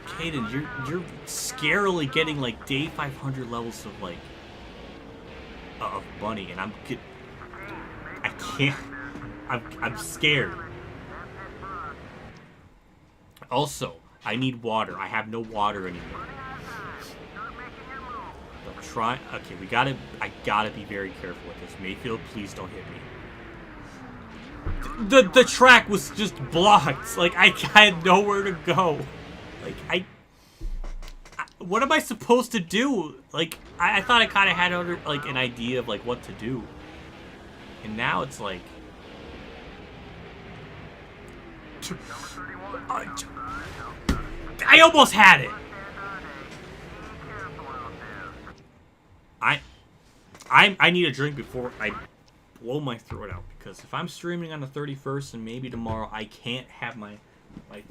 Caden, you're scarily getting like day 500 levels of like of money, and I can't. I'm scared. Also, I need water. I have no water anymore. But okay, I gotta be very careful with this. Mayfield, please don't hit me. The track was just blocked. Like, I had nowhere to go. Like, what am I supposed to do? Like, I thought I kind of had an idea of like what to do, and now it's like, I almost had it. I need a drink before I blow my throat out, because if I'm streaming on the 31st and maybe tomorrow, I can't have my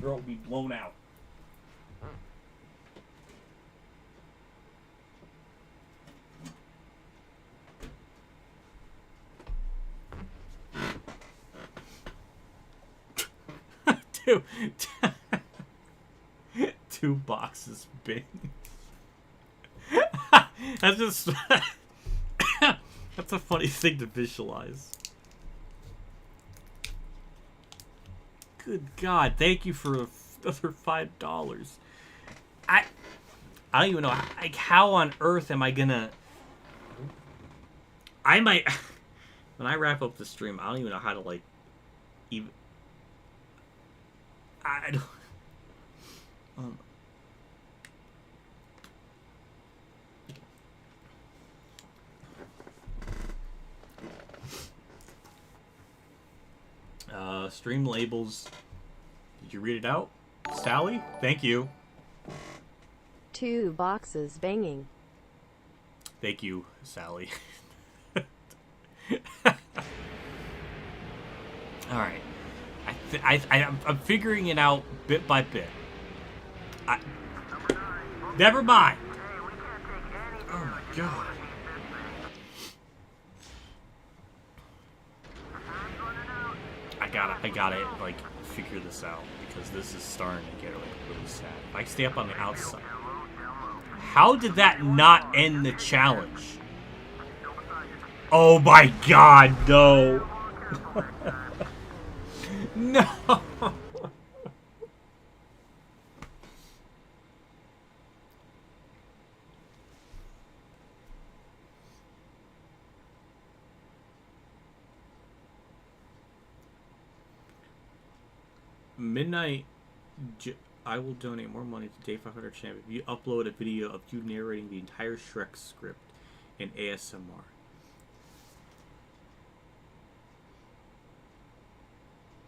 throat be blown out. Two boxes big. That's just that's a funny thing to visualize. Good God, thank you for another $5. I don't even know, like, how on earth am I gonna... I might... When I wrap up the stream, I don't even know how to, like, even... I don't... Stream labels. Did you read it out? Sally? Thank you. 2 boxes banging. Thank you, Sally. Alright. I'm figuring it out bit by bit. Never mind. Oh my God. I got it, like, figure this out because this is starting to get like really sad. If I stay up on the outside. How did that not end the challenge? Oh my god, no. No. Midnight, I will donate more money to Day 500 Champion if you upload a video of you narrating the entire Shrek script in ASMR.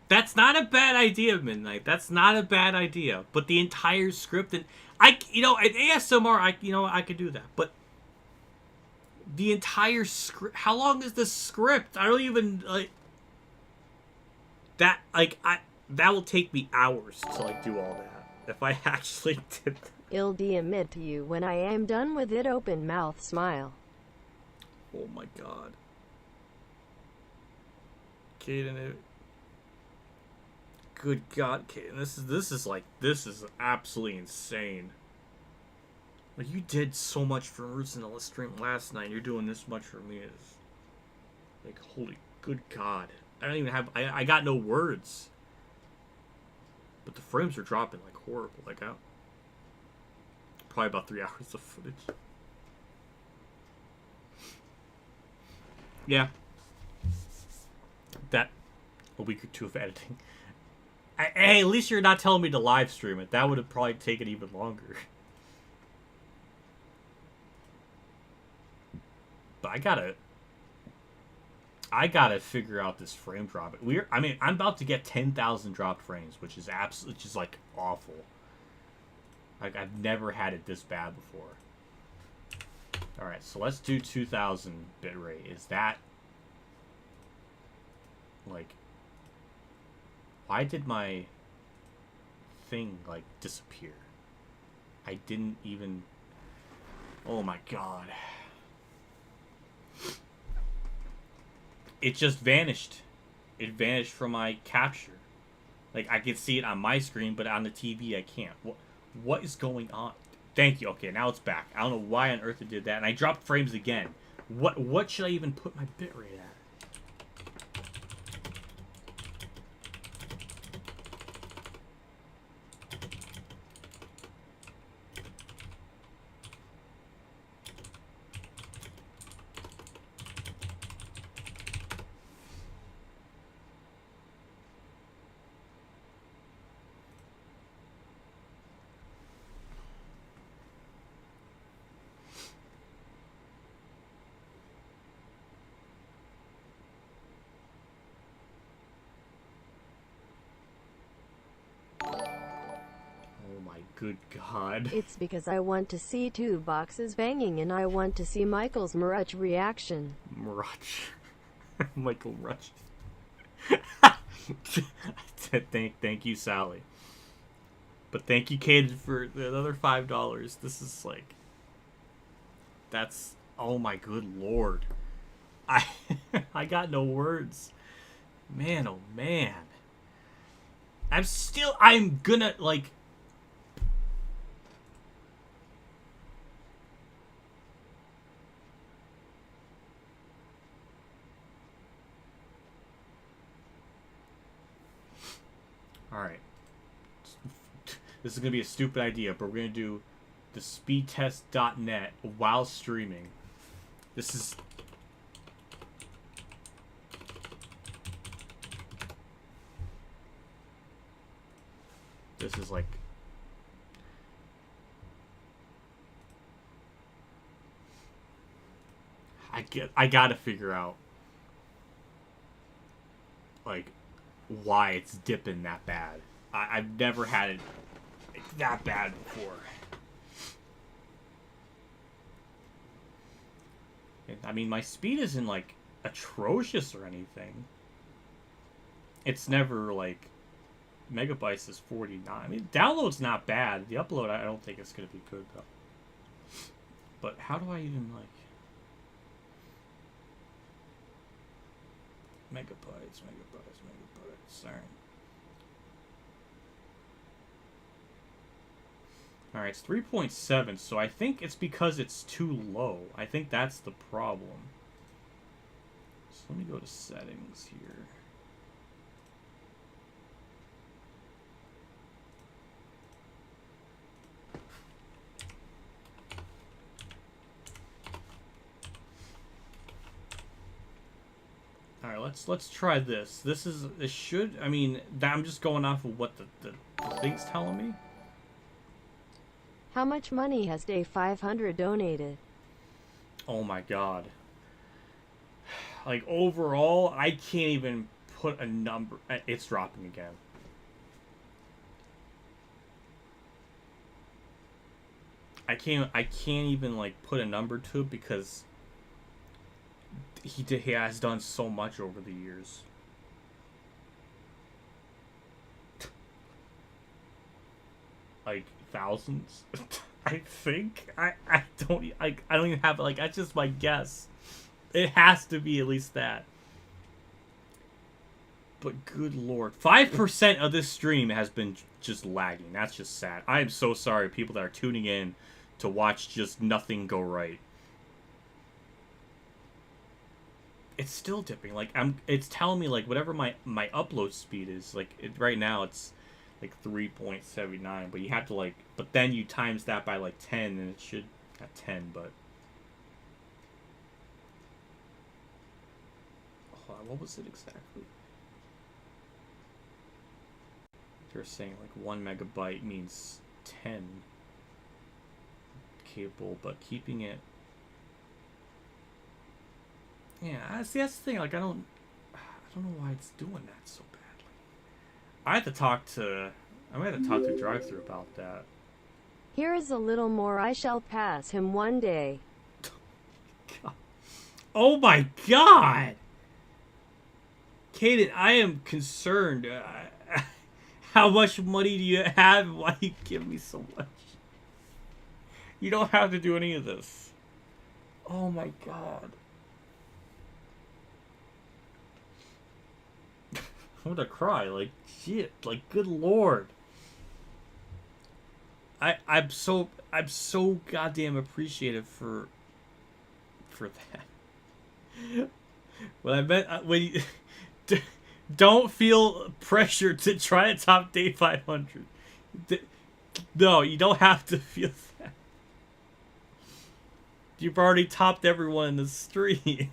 That's not a bad idea, Midnight. That's not a bad idea. But the entire script, and an ASMR, I could do that. But the entire script, how long is the script? I don't even that will take me hours to do all that if I actually did that. I'll admit to you when I am done with it. Open mouth smile. Oh my god. Caden, good god, Caden, this is absolutely insane. Like, you did so much for Roots in the stream last night, and you're doing this much for me. Is like, holy good god. I don't even have, I got no words. But the frames are dropping like horrible. Like, probably about 3 hours of footage. Yeah. That, a week or two of editing. Hey, at least you're not telling me to live stream it. That would have probably taken even longer. But I gotta figure out this frame drop. I'm about to get 10,000 dropped frames, which is absolutely just like awful. Like, I've never had it this bad before. All right, so let's do 2,000 bitrate. Is that like? Why did my thing like disappear? I didn't even. Oh my god. It just vanished. It vanished from my capture. Like, I can see it on my screen, but on the TV I can't. What is going on? Thank you. Okay, now it's back. I don't know why on earth it did that. And I dropped frames again. What should I even put my bitrate at? Good God. It's because I want to see two boxes banging and I want to see Michael's Muruch reaction. Muruch. Michael Muruch. Thank you, Sally. But thank you, Caden, for another $5. This is like... That's... Oh my good lord. I got no words. Man, oh man. I'm gonna, like... Alright. This is going to be a stupid idea, but we're going to do the speedtest.net while streaming. This is... This is like... I gotta figure out, like, why it's dipping that bad. I've never had it that bad before. I mean, my speed isn't like atrocious or anything. It's never like megabytes is 49. I mean, download's not bad. The upload, I don't think it's gonna be good though. But how do I even like megabytes? Sorry. Alright, it's 3.7, so I think it's because it's too low. I think that's the problem. So let me go to settings here. All right, let's try this. This should, I mean, I'm just going off of what the thing's telling me. How much money has Day 500 donated? Oh my god. Like overall, I can't even put a number. It's dropping again. I can't even like put a number to it because he has done so much over the years. Like thousands, I think. I don't even have, like, that's just my guess. It has to be at least that. But good lord, 5% of this stream has been just lagging. That's just sad. I am so sorry, people that are tuning in to watch just nothing go right. It's still dipping. Like, it's telling me, like, whatever my upload speed is, like, right now it's like 3.79, but you have to, like, but then you times that by like 10 and it should, not 10, but hold on, what was it exactly? They're saying like 1 megabyte means 10 cable, but keeping it, yeah, see, that's the thing, like, I don't know why it's doing that so badly. I might have to talk to drive-thru about that. Here is a little more. I shall pass him one day. Oh my god! Kaden, I am concerned. How much money do you have and why do you give me so much? You don't have to do any of this. Oh my god. I'm gonna cry, like, shit, like, good lord. I'm so goddamn appreciative for that. When I meant, when you, don't feel pressure to try to top Day 500. No, you don't have to feel that. You've already topped everyone in the stream.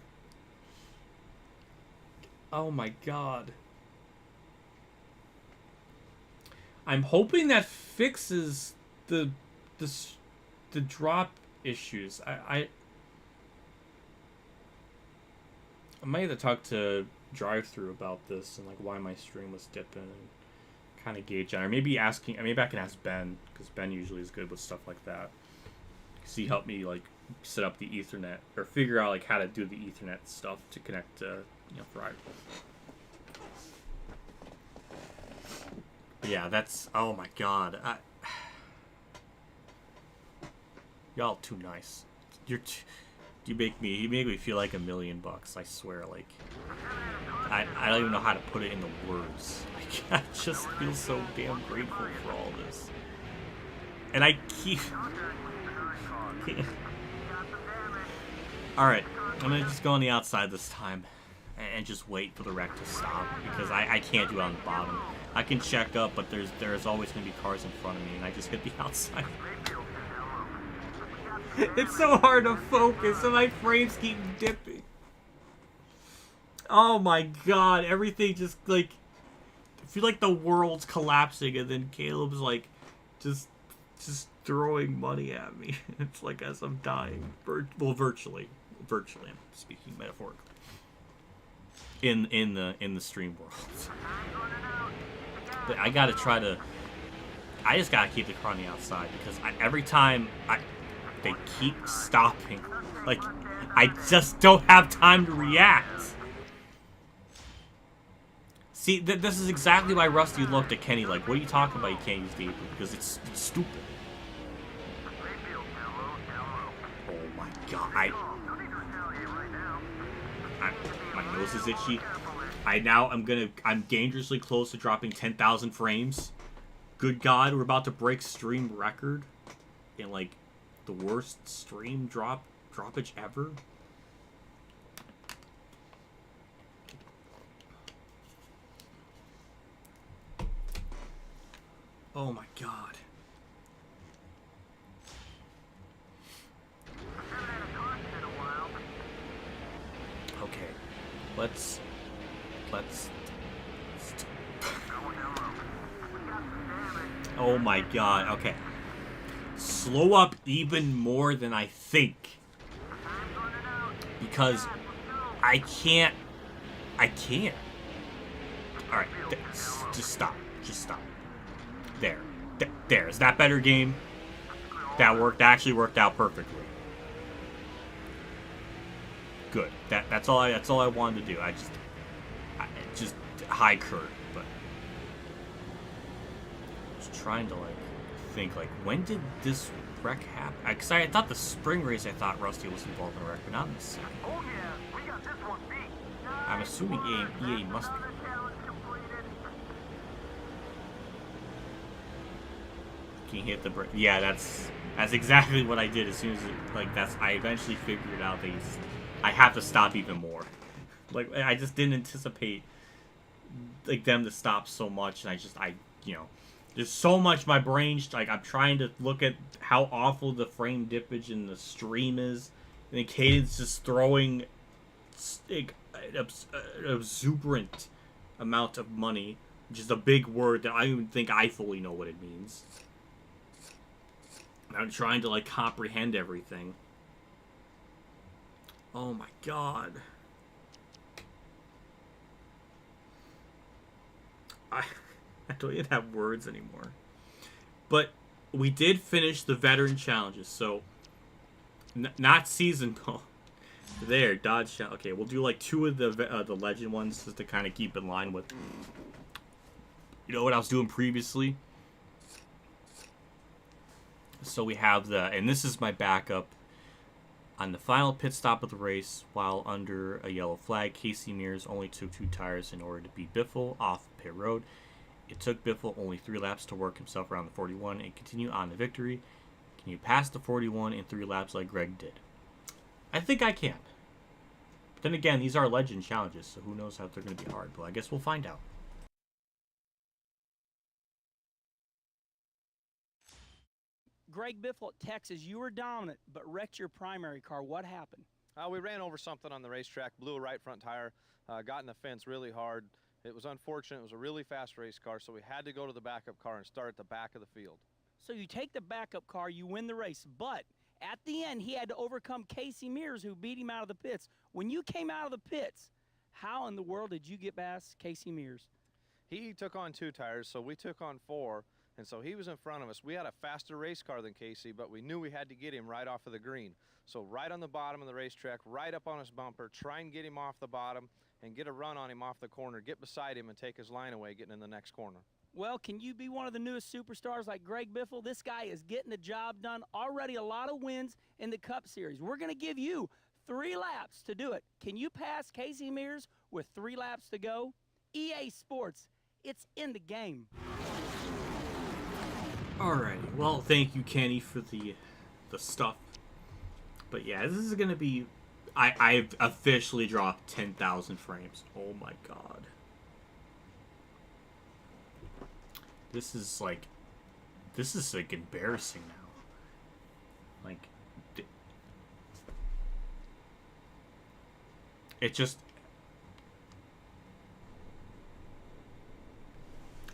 Oh my god. I'm hoping that fixes the drop issues. I might have to talk to drive-thru about this and like why my stream was dipping and kind of gauge on, or maybe I can ask Ben, because Ben usually is good with stuff like that. Cause he helped me like set up the Ethernet or figure out like how to do the Ethernet stuff to connect to Friday. Yeah, that's, oh my god. Y'all too nice. You make me feel like $1 million bucks, I swear. Like, I don't even know how to put it into words. Like, I just feel so damn grateful for all this. And I keep... Alright, I'm gonna just go on the outside this time and just wait for the wreck to stop, because I can't do it on the bottom. I can check up, but there's always going to be cars in front of me, and I just hit the outside. It's so hard to focus, and my frames keep dipping. Oh my god, everything just, like, I feel like the world's collapsing, and then Caleb's, like, just throwing money at me. It's like as I'm dying. Well, virtually. Virtually, I'm speaking metaphorically. In the stream world. But I gotta try to... I just gotta keep the car on the outside, because every time they keep stopping. Like, I just don't have time to react. See, this is exactly why Rusty looked at Kenny like, what are you talking about, you can't use the apron? Because it's stupid. Oh my god, my nose is itchy. I'm dangerously close to dropping 10,000 frames. Good God, we're about to break stream record. in like the worst stream droppage ever. Oh my god. Okay. Let's oh my god. Okay. Slow up even more than I think. Because I can't. Alright, just stop. Just stop. There. There. Is that better, game? That worked. That actually worked out perfectly. Good. That's all I wanted to do. I just high curve, but just trying to like think like when did this wreck happen? Because I thought the spring race, I thought Rusty was involved in a wreck, but not in the second. Oh yeah, we got this one beat. I'm assuming EA must be. Can you hit the brake? Yeah, that's exactly what I did as soon as I eventually figured out I have to stop even more. Like I just didn't anticipate like them to stop so much, and I there's so much my brain like I'm trying to look at how awful the frame dippage in the stream is, and then Caden's just throwing like, an exuberant amount of money, which is a big word that I don't even think I fully know what it means. I'm trying to like comprehend everything. Oh my god. I don't even have words anymore. But we did finish the veteran challenges, so not seasonal. There, Dodge challenge. Okay, we'll do like 2 of the legend ones just to kind of keep in line with what I was doing previously. So we have and this is my backup. On the final pit stop of the race, while under a yellow flag, Casey Mears only took 2 tires in order to beat Biffle off pit road. It took Biffle only 3 laps to work himself around the 41 and continue on to victory. Can you pass the 41 in 3 laps like Greg did? I think I can. But then again, these are legend challenges, so who knows how they're going to be hard. But I guess we'll find out. Greg Biffle at Texas, you were dominant, but wrecked your primary car. What happened? We ran over something on the racetrack, blew a right front tire, got in the fence really hard. It was unfortunate. It was a really fast race car, so we had to go to the backup car and start at the back of the field. So you take the backup car, you win the race, but at the end, he had to overcome Casey Mears, who beat him out of the pits. When you came out of the pits, how in the world did you get past Casey Mears? He took on 2 tires, so we took on 4. And so he was in front of us. We had a faster race car than Casey, but we knew we had to get him right off of the green. So right on the bottom of the racetrack, right up on his bumper, try and get him off the bottom and get a run on him off the corner, get beside him and take his line away getting in the next corner. Well, can you be one of the newest superstars like Greg Biffle? This guy is getting the job done. Already a lot of wins in the Cup Series. We're going to give you 3 laps to do it. Can you pass Casey Mears with 3 laps to go? EA Sports, it's in the game. Alrighty, well, thank you, Kenny, for the stuff. But yeah, this is gonna be. I've officially dropped 10,000 frames. Oh my god. This is like embarrassing now. Like, it just.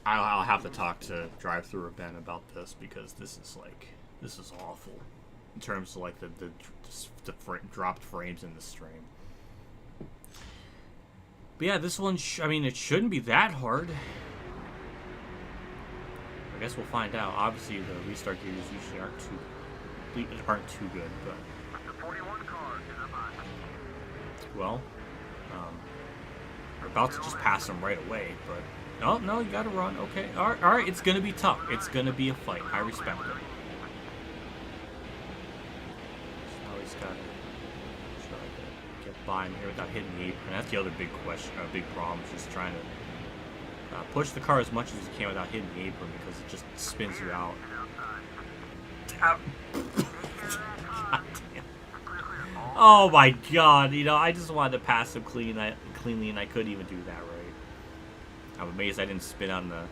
I'll have to talk to Drive-Thru or Ben about this because this is awful in terms of like the dropped frames in the stream. But yeah, this one I mean it shouldn't be that hard. I guess we'll find out. Obviously, the restart gears usually aren't too good, but well, we're about to just pass them right away, but. Oh, no, you gotta run. Okay. Alright, it's gonna be tough. It's gonna be a fight. I respect it. So now he's gotta try to get by him here without hitting the apron. That's the other big question, big problem, is just trying to push the car as much as you can without hitting the apron because it just spins you out. Oh my god, you know, I just wanted to pass him cleanly, and I couldn't even do that right. I'm amazed I didn't spin on the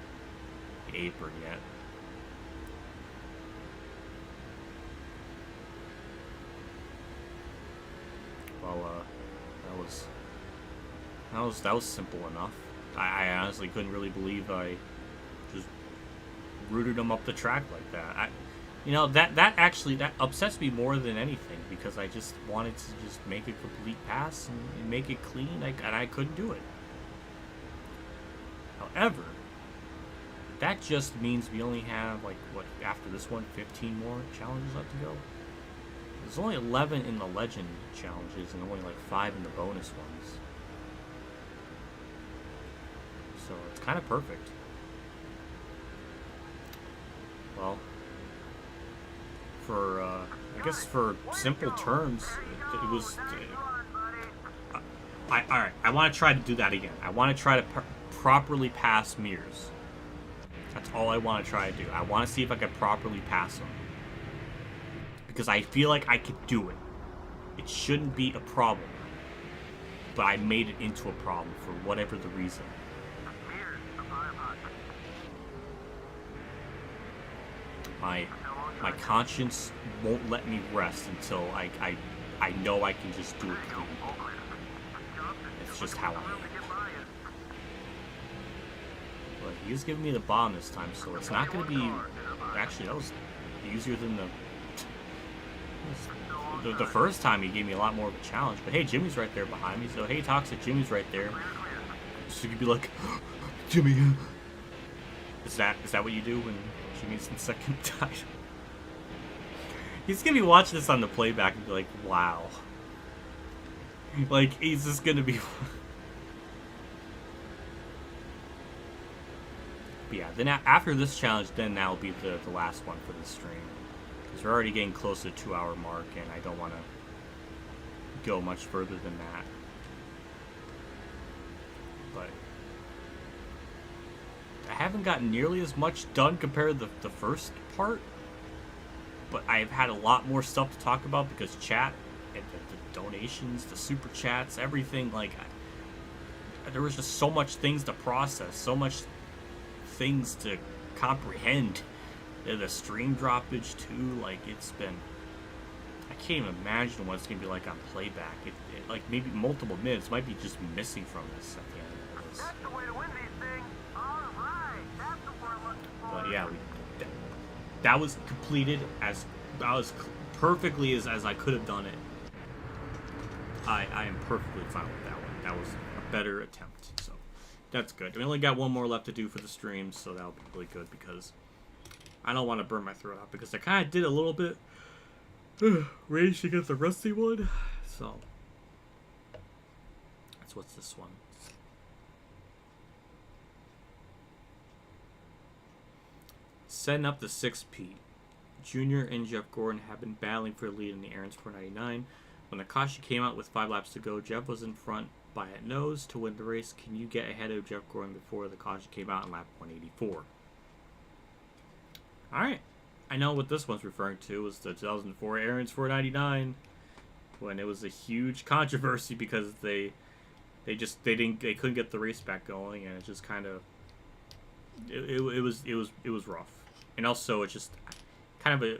apron yet. Well, that was simple enough. I honestly couldn't really believe I just rooted him up the track like that. You know, that actually upsets me more than anything, because I just wanted to just make a complete pass and make it clean, and I couldn't do it. However, that just means we only have, like, what, after this one, 15 more challenges left to go? There's only 11 in the Legend challenges and only, like, 5 in the bonus ones. So it's kind of perfect. Well, for, I guess for simple terms, it was... Alright, I want to try to do that again. I want to try to properly pass mirrors. That's all I want to try to do. I want to see if I can properly pass them. Because I feel like I could do it. It shouldn't be a problem. But I made it into a problem for whatever the reason. My conscience won't let me rest until I know I can just do it clean. It's just how I am. But he's giving me the bomb this time, so it's not going to be... Actually, that was easier than the first time he gave me a lot more of a challenge. But hey, Jimmy's right there behind me, so hey, Toxic, Jimmy's right there. So you could be like, Jimmy. Is that what you do when Jimmy's in second title? He's gonna be watching this on the playback and be like, wow. Like, he's just gonna be... But yeah, then after this challenge, then that'll be the last one for the stream. Because we're already getting close to the 2-hour mark, and I don't want to go much further than that. But I haven't gotten nearly as much done compared to the first part. But I've had a lot more stuff to talk about because chat and the donations, the super chats, everything, like, there was just so much things to process, so much things to comprehend. The stream droppage too, like, it's been, I can't even imagine what it's gonna be like on playback. It like maybe multiple minutes might be just missing from this at the end of this. That's the way to win these things. All right, that's what we're looking for. But yeah, that was completed as perfectly as I could have done it. I am perfectly fine with that one. That was a better attempt, so that's good. We only got one more left to do for the stream, so that'll be really good because I don't want to burn my throat out because I kind of did a little bit rage to get the rusty one. So that's what's this one. Setting up the 6P. Junior and Jeff Gordon have been battling for the lead in the Aaron's 499. When the caution came out with 5 laps to go, Jeff was in front by a nose to win the race. Can you get ahead of Jeff Gordon before the caution came out in lap 184? Alright. I know what this one's referring to was the 2004 Aaron's 499 when it was a huge controversy because they couldn't get the race back going, and it just kind of it was rough. And also it's just kind of a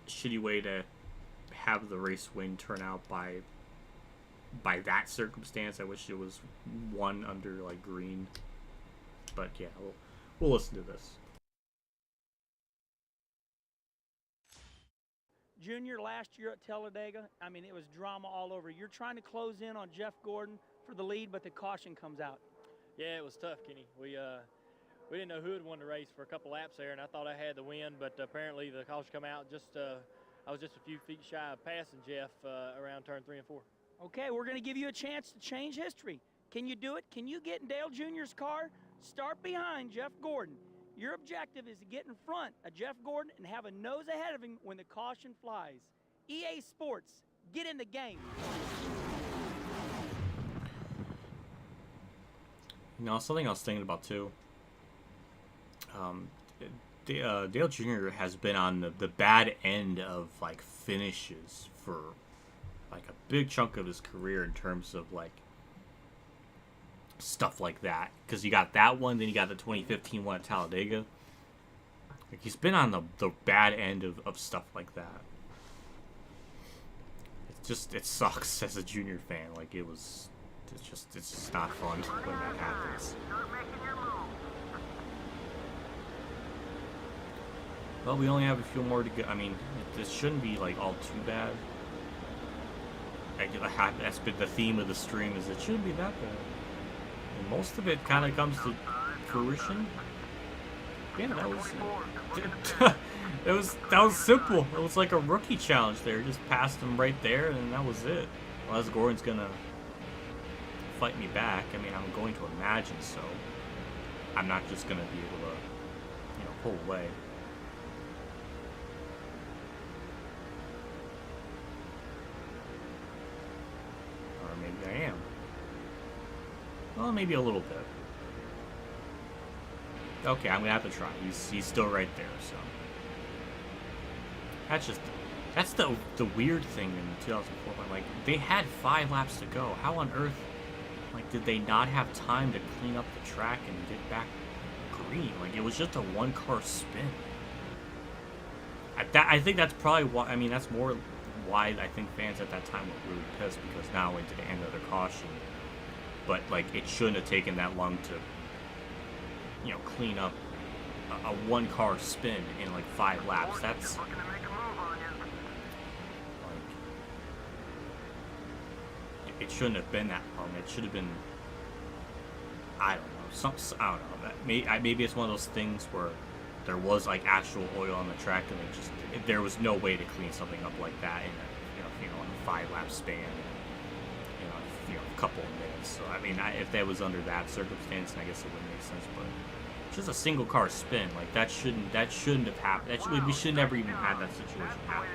shitty way to have the race win turn out by that circumstance. I wish it was one under like green. But yeah, we'll listen to this. Junior, last year at Talladega, I mean, it was drama all over. You're trying to close in on Jeff Gordon for the lead, but the caution comes out. Yeah, it was tough, Kenny. We didn't know who had won the race for a couple laps there, and I thought I had the win, but apparently the caution come out. I was just a few feet shy of passing Jeff around turn 3 and 4. Okay, we're going to give you a chance to change history. Can you do it? Can you get in Dale Jr.'s car, start behind Jeff Gordon? Your objective is to get in front of Jeff Gordon and have a nose ahead of him when the caution flies. EA Sports, get in the game. You know, something I was thinking about too. Dale Jr. has been on the bad end of like finishes for like a big chunk of his career in terms of like stuff like that. Because you got that one, then you got the 2015 one at Talladega. Like he's been on the bad end of stuff like that. It sucks as a Junior fan. Like it's just not fun when that happens. Well, we only have a few more to go. I mean, this shouldn't be like all too bad. That's been the theme of the stream, is it shouldn't be that bad. And most of it kind of comes to fruition. Yeah, that was simple. It was like a rookie challenge there. Just passed him right there, and that was it. Unless Gordon's gonna fight me back. I mean, I'm going to imagine so. I'm not just gonna be able to, pull away. Or maybe I am. Well, maybe a little bit. Okay, I'm gonna have to try. He's still right there, so that's the weird thing in the 2004 one. Like, they had 5 laps to go. How on earth, like, did they not have time to clean up the track and get back green? Like, it was just a 1-car spin. I think that's probably why. I mean, that's more why I think fans at that time were really pissed, because now went to the end of their caution. But like, it shouldn't have taken that long to, clean up a 1-car spin in like 5 laps. That's like, it shouldn't have been that long. It should have been, I don't know, I don't know. Maybe it's one of those things where there was like actual oil on the track, and there was no way to clean something up like that in a 5-lap span. A couple of minutes. So I mean, if that was under that circumstance, I guess it wouldn't make sense. But just a single car spin, like that shouldn't have happened. We should never even have that situation happen.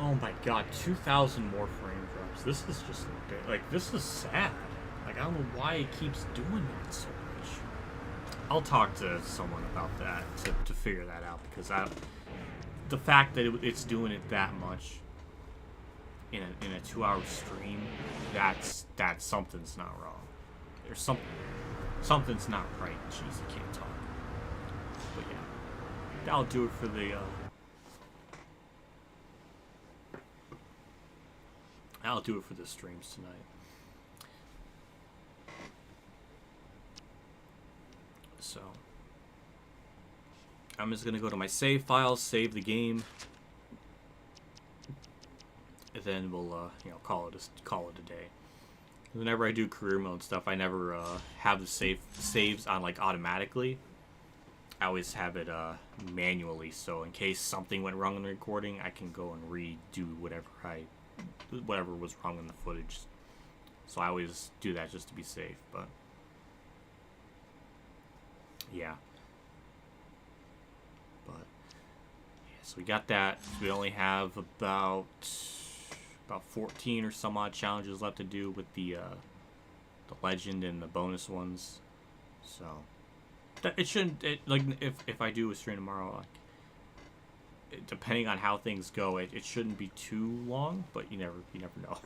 Oh my god, 2,000 more frame drops. This is just, like, this is sad. Like, I don't know why it keeps doing that so much. I'll talk to someone about that to figure that out, because the fact that it's doing it that much in a 2-hour stream, that's something's not wrong. There's something's not right. Jeez, I can't talk. But yeah, that'll do it for the I'll do it for the streams tonight. So I'm just gonna go to my save files, save the game, and then we'll call it a day. Whenever I do career mode stuff, I never have the saves on like automatically. I always have it manually, so in case something went wrong in the recording, I can go and redo whatever was wrong in the footage. So I always do that just to be safe. But yeah, so we got that. We only have about 14 or some odd challenges left to do with the legend and the bonus ones. So it shouldn't, like, if I do a stream tomorrow, like, depending on how things go, it shouldn't be too long, but you never know.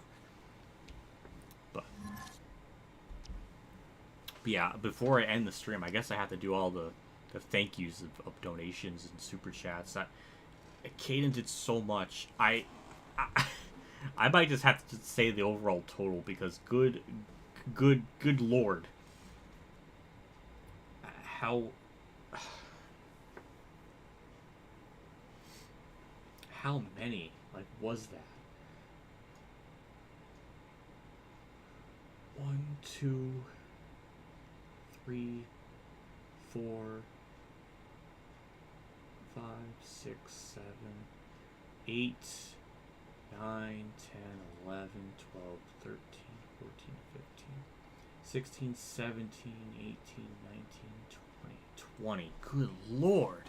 But yeah, before I end the stream, I guess I have to do all the thank yous of donations and super chats. Caden did so much. I might just have to say the overall total, because good lord, how many, like, was that? 1, 2, 3, 4, 5, 6, 7, 8, 9, 10, 11, 12, 13, 14, 15, 16, 17, 18, 19, 20. 20. Good lord.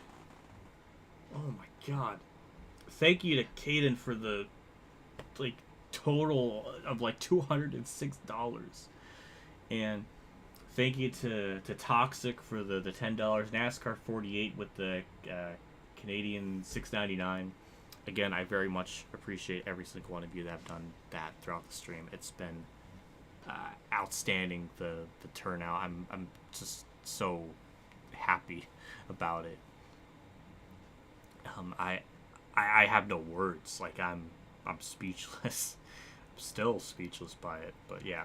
Oh my god. Thank you to Caden for the like total of like $206. And thank you to Toxic for the $10. NASCAR 48 with the Canadian $6.99. Again, I very much appreciate every single one of you that have done that throughout the stream. It's been outstanding, the turnout. I'm just so happy about it. I have no words. Like I'm speechless. I'm still speechless by it. But yeah.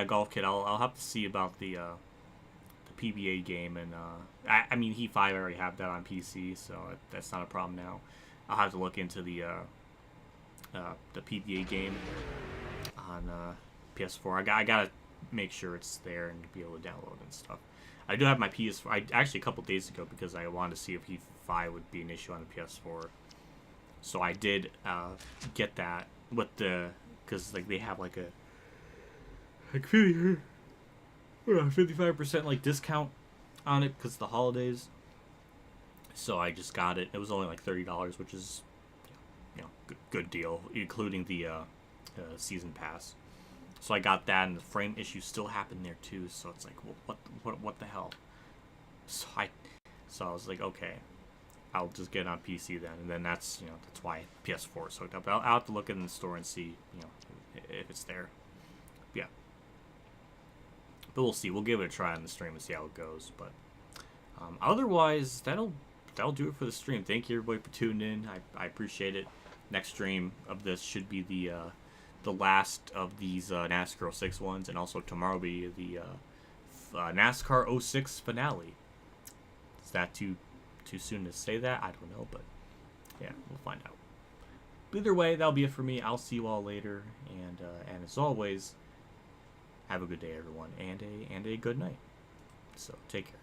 Golf Kid, I'll have to see about the PBA game, and I mean Heat 5 I already have that on PC, so that's not a problem now. I'll have to look into the PBA game on PS4. I gotta make sure it's there and be able to download and stuff. I do have my PS4. Actually, a couple days ago, because I wanted to see if Heat 5 would be an issue on the PS4. So I did get that with the, because like they have like a 55% like discount on it because of the holidays. So I just got it. It was only like $30, which is, good deal, including the season pass. So I got that, and the frame issue still happened there too. So it's like, well, what the hell? So I was like, okay, I'll just get it on PC then, and then that's why PS4 is hooked up. I'll have to look in the store and see if it's there. Yeah, but we'll see. We'll give it a try on the stream and see how it goes. But otherwise, that'll do it for the stream. Thank you everybody for tuning in. I appreciate it. Next stream of this should be the last of these NASCAR 06 ones, and also tomorrow will be the NASCAR 06 finale. Is that too soon to say that? I don't know, but yeah, we'll find out. But either way, that'll be it for me. I'll see you all later, and as always, have a good day, everyone, and a good night. So take care.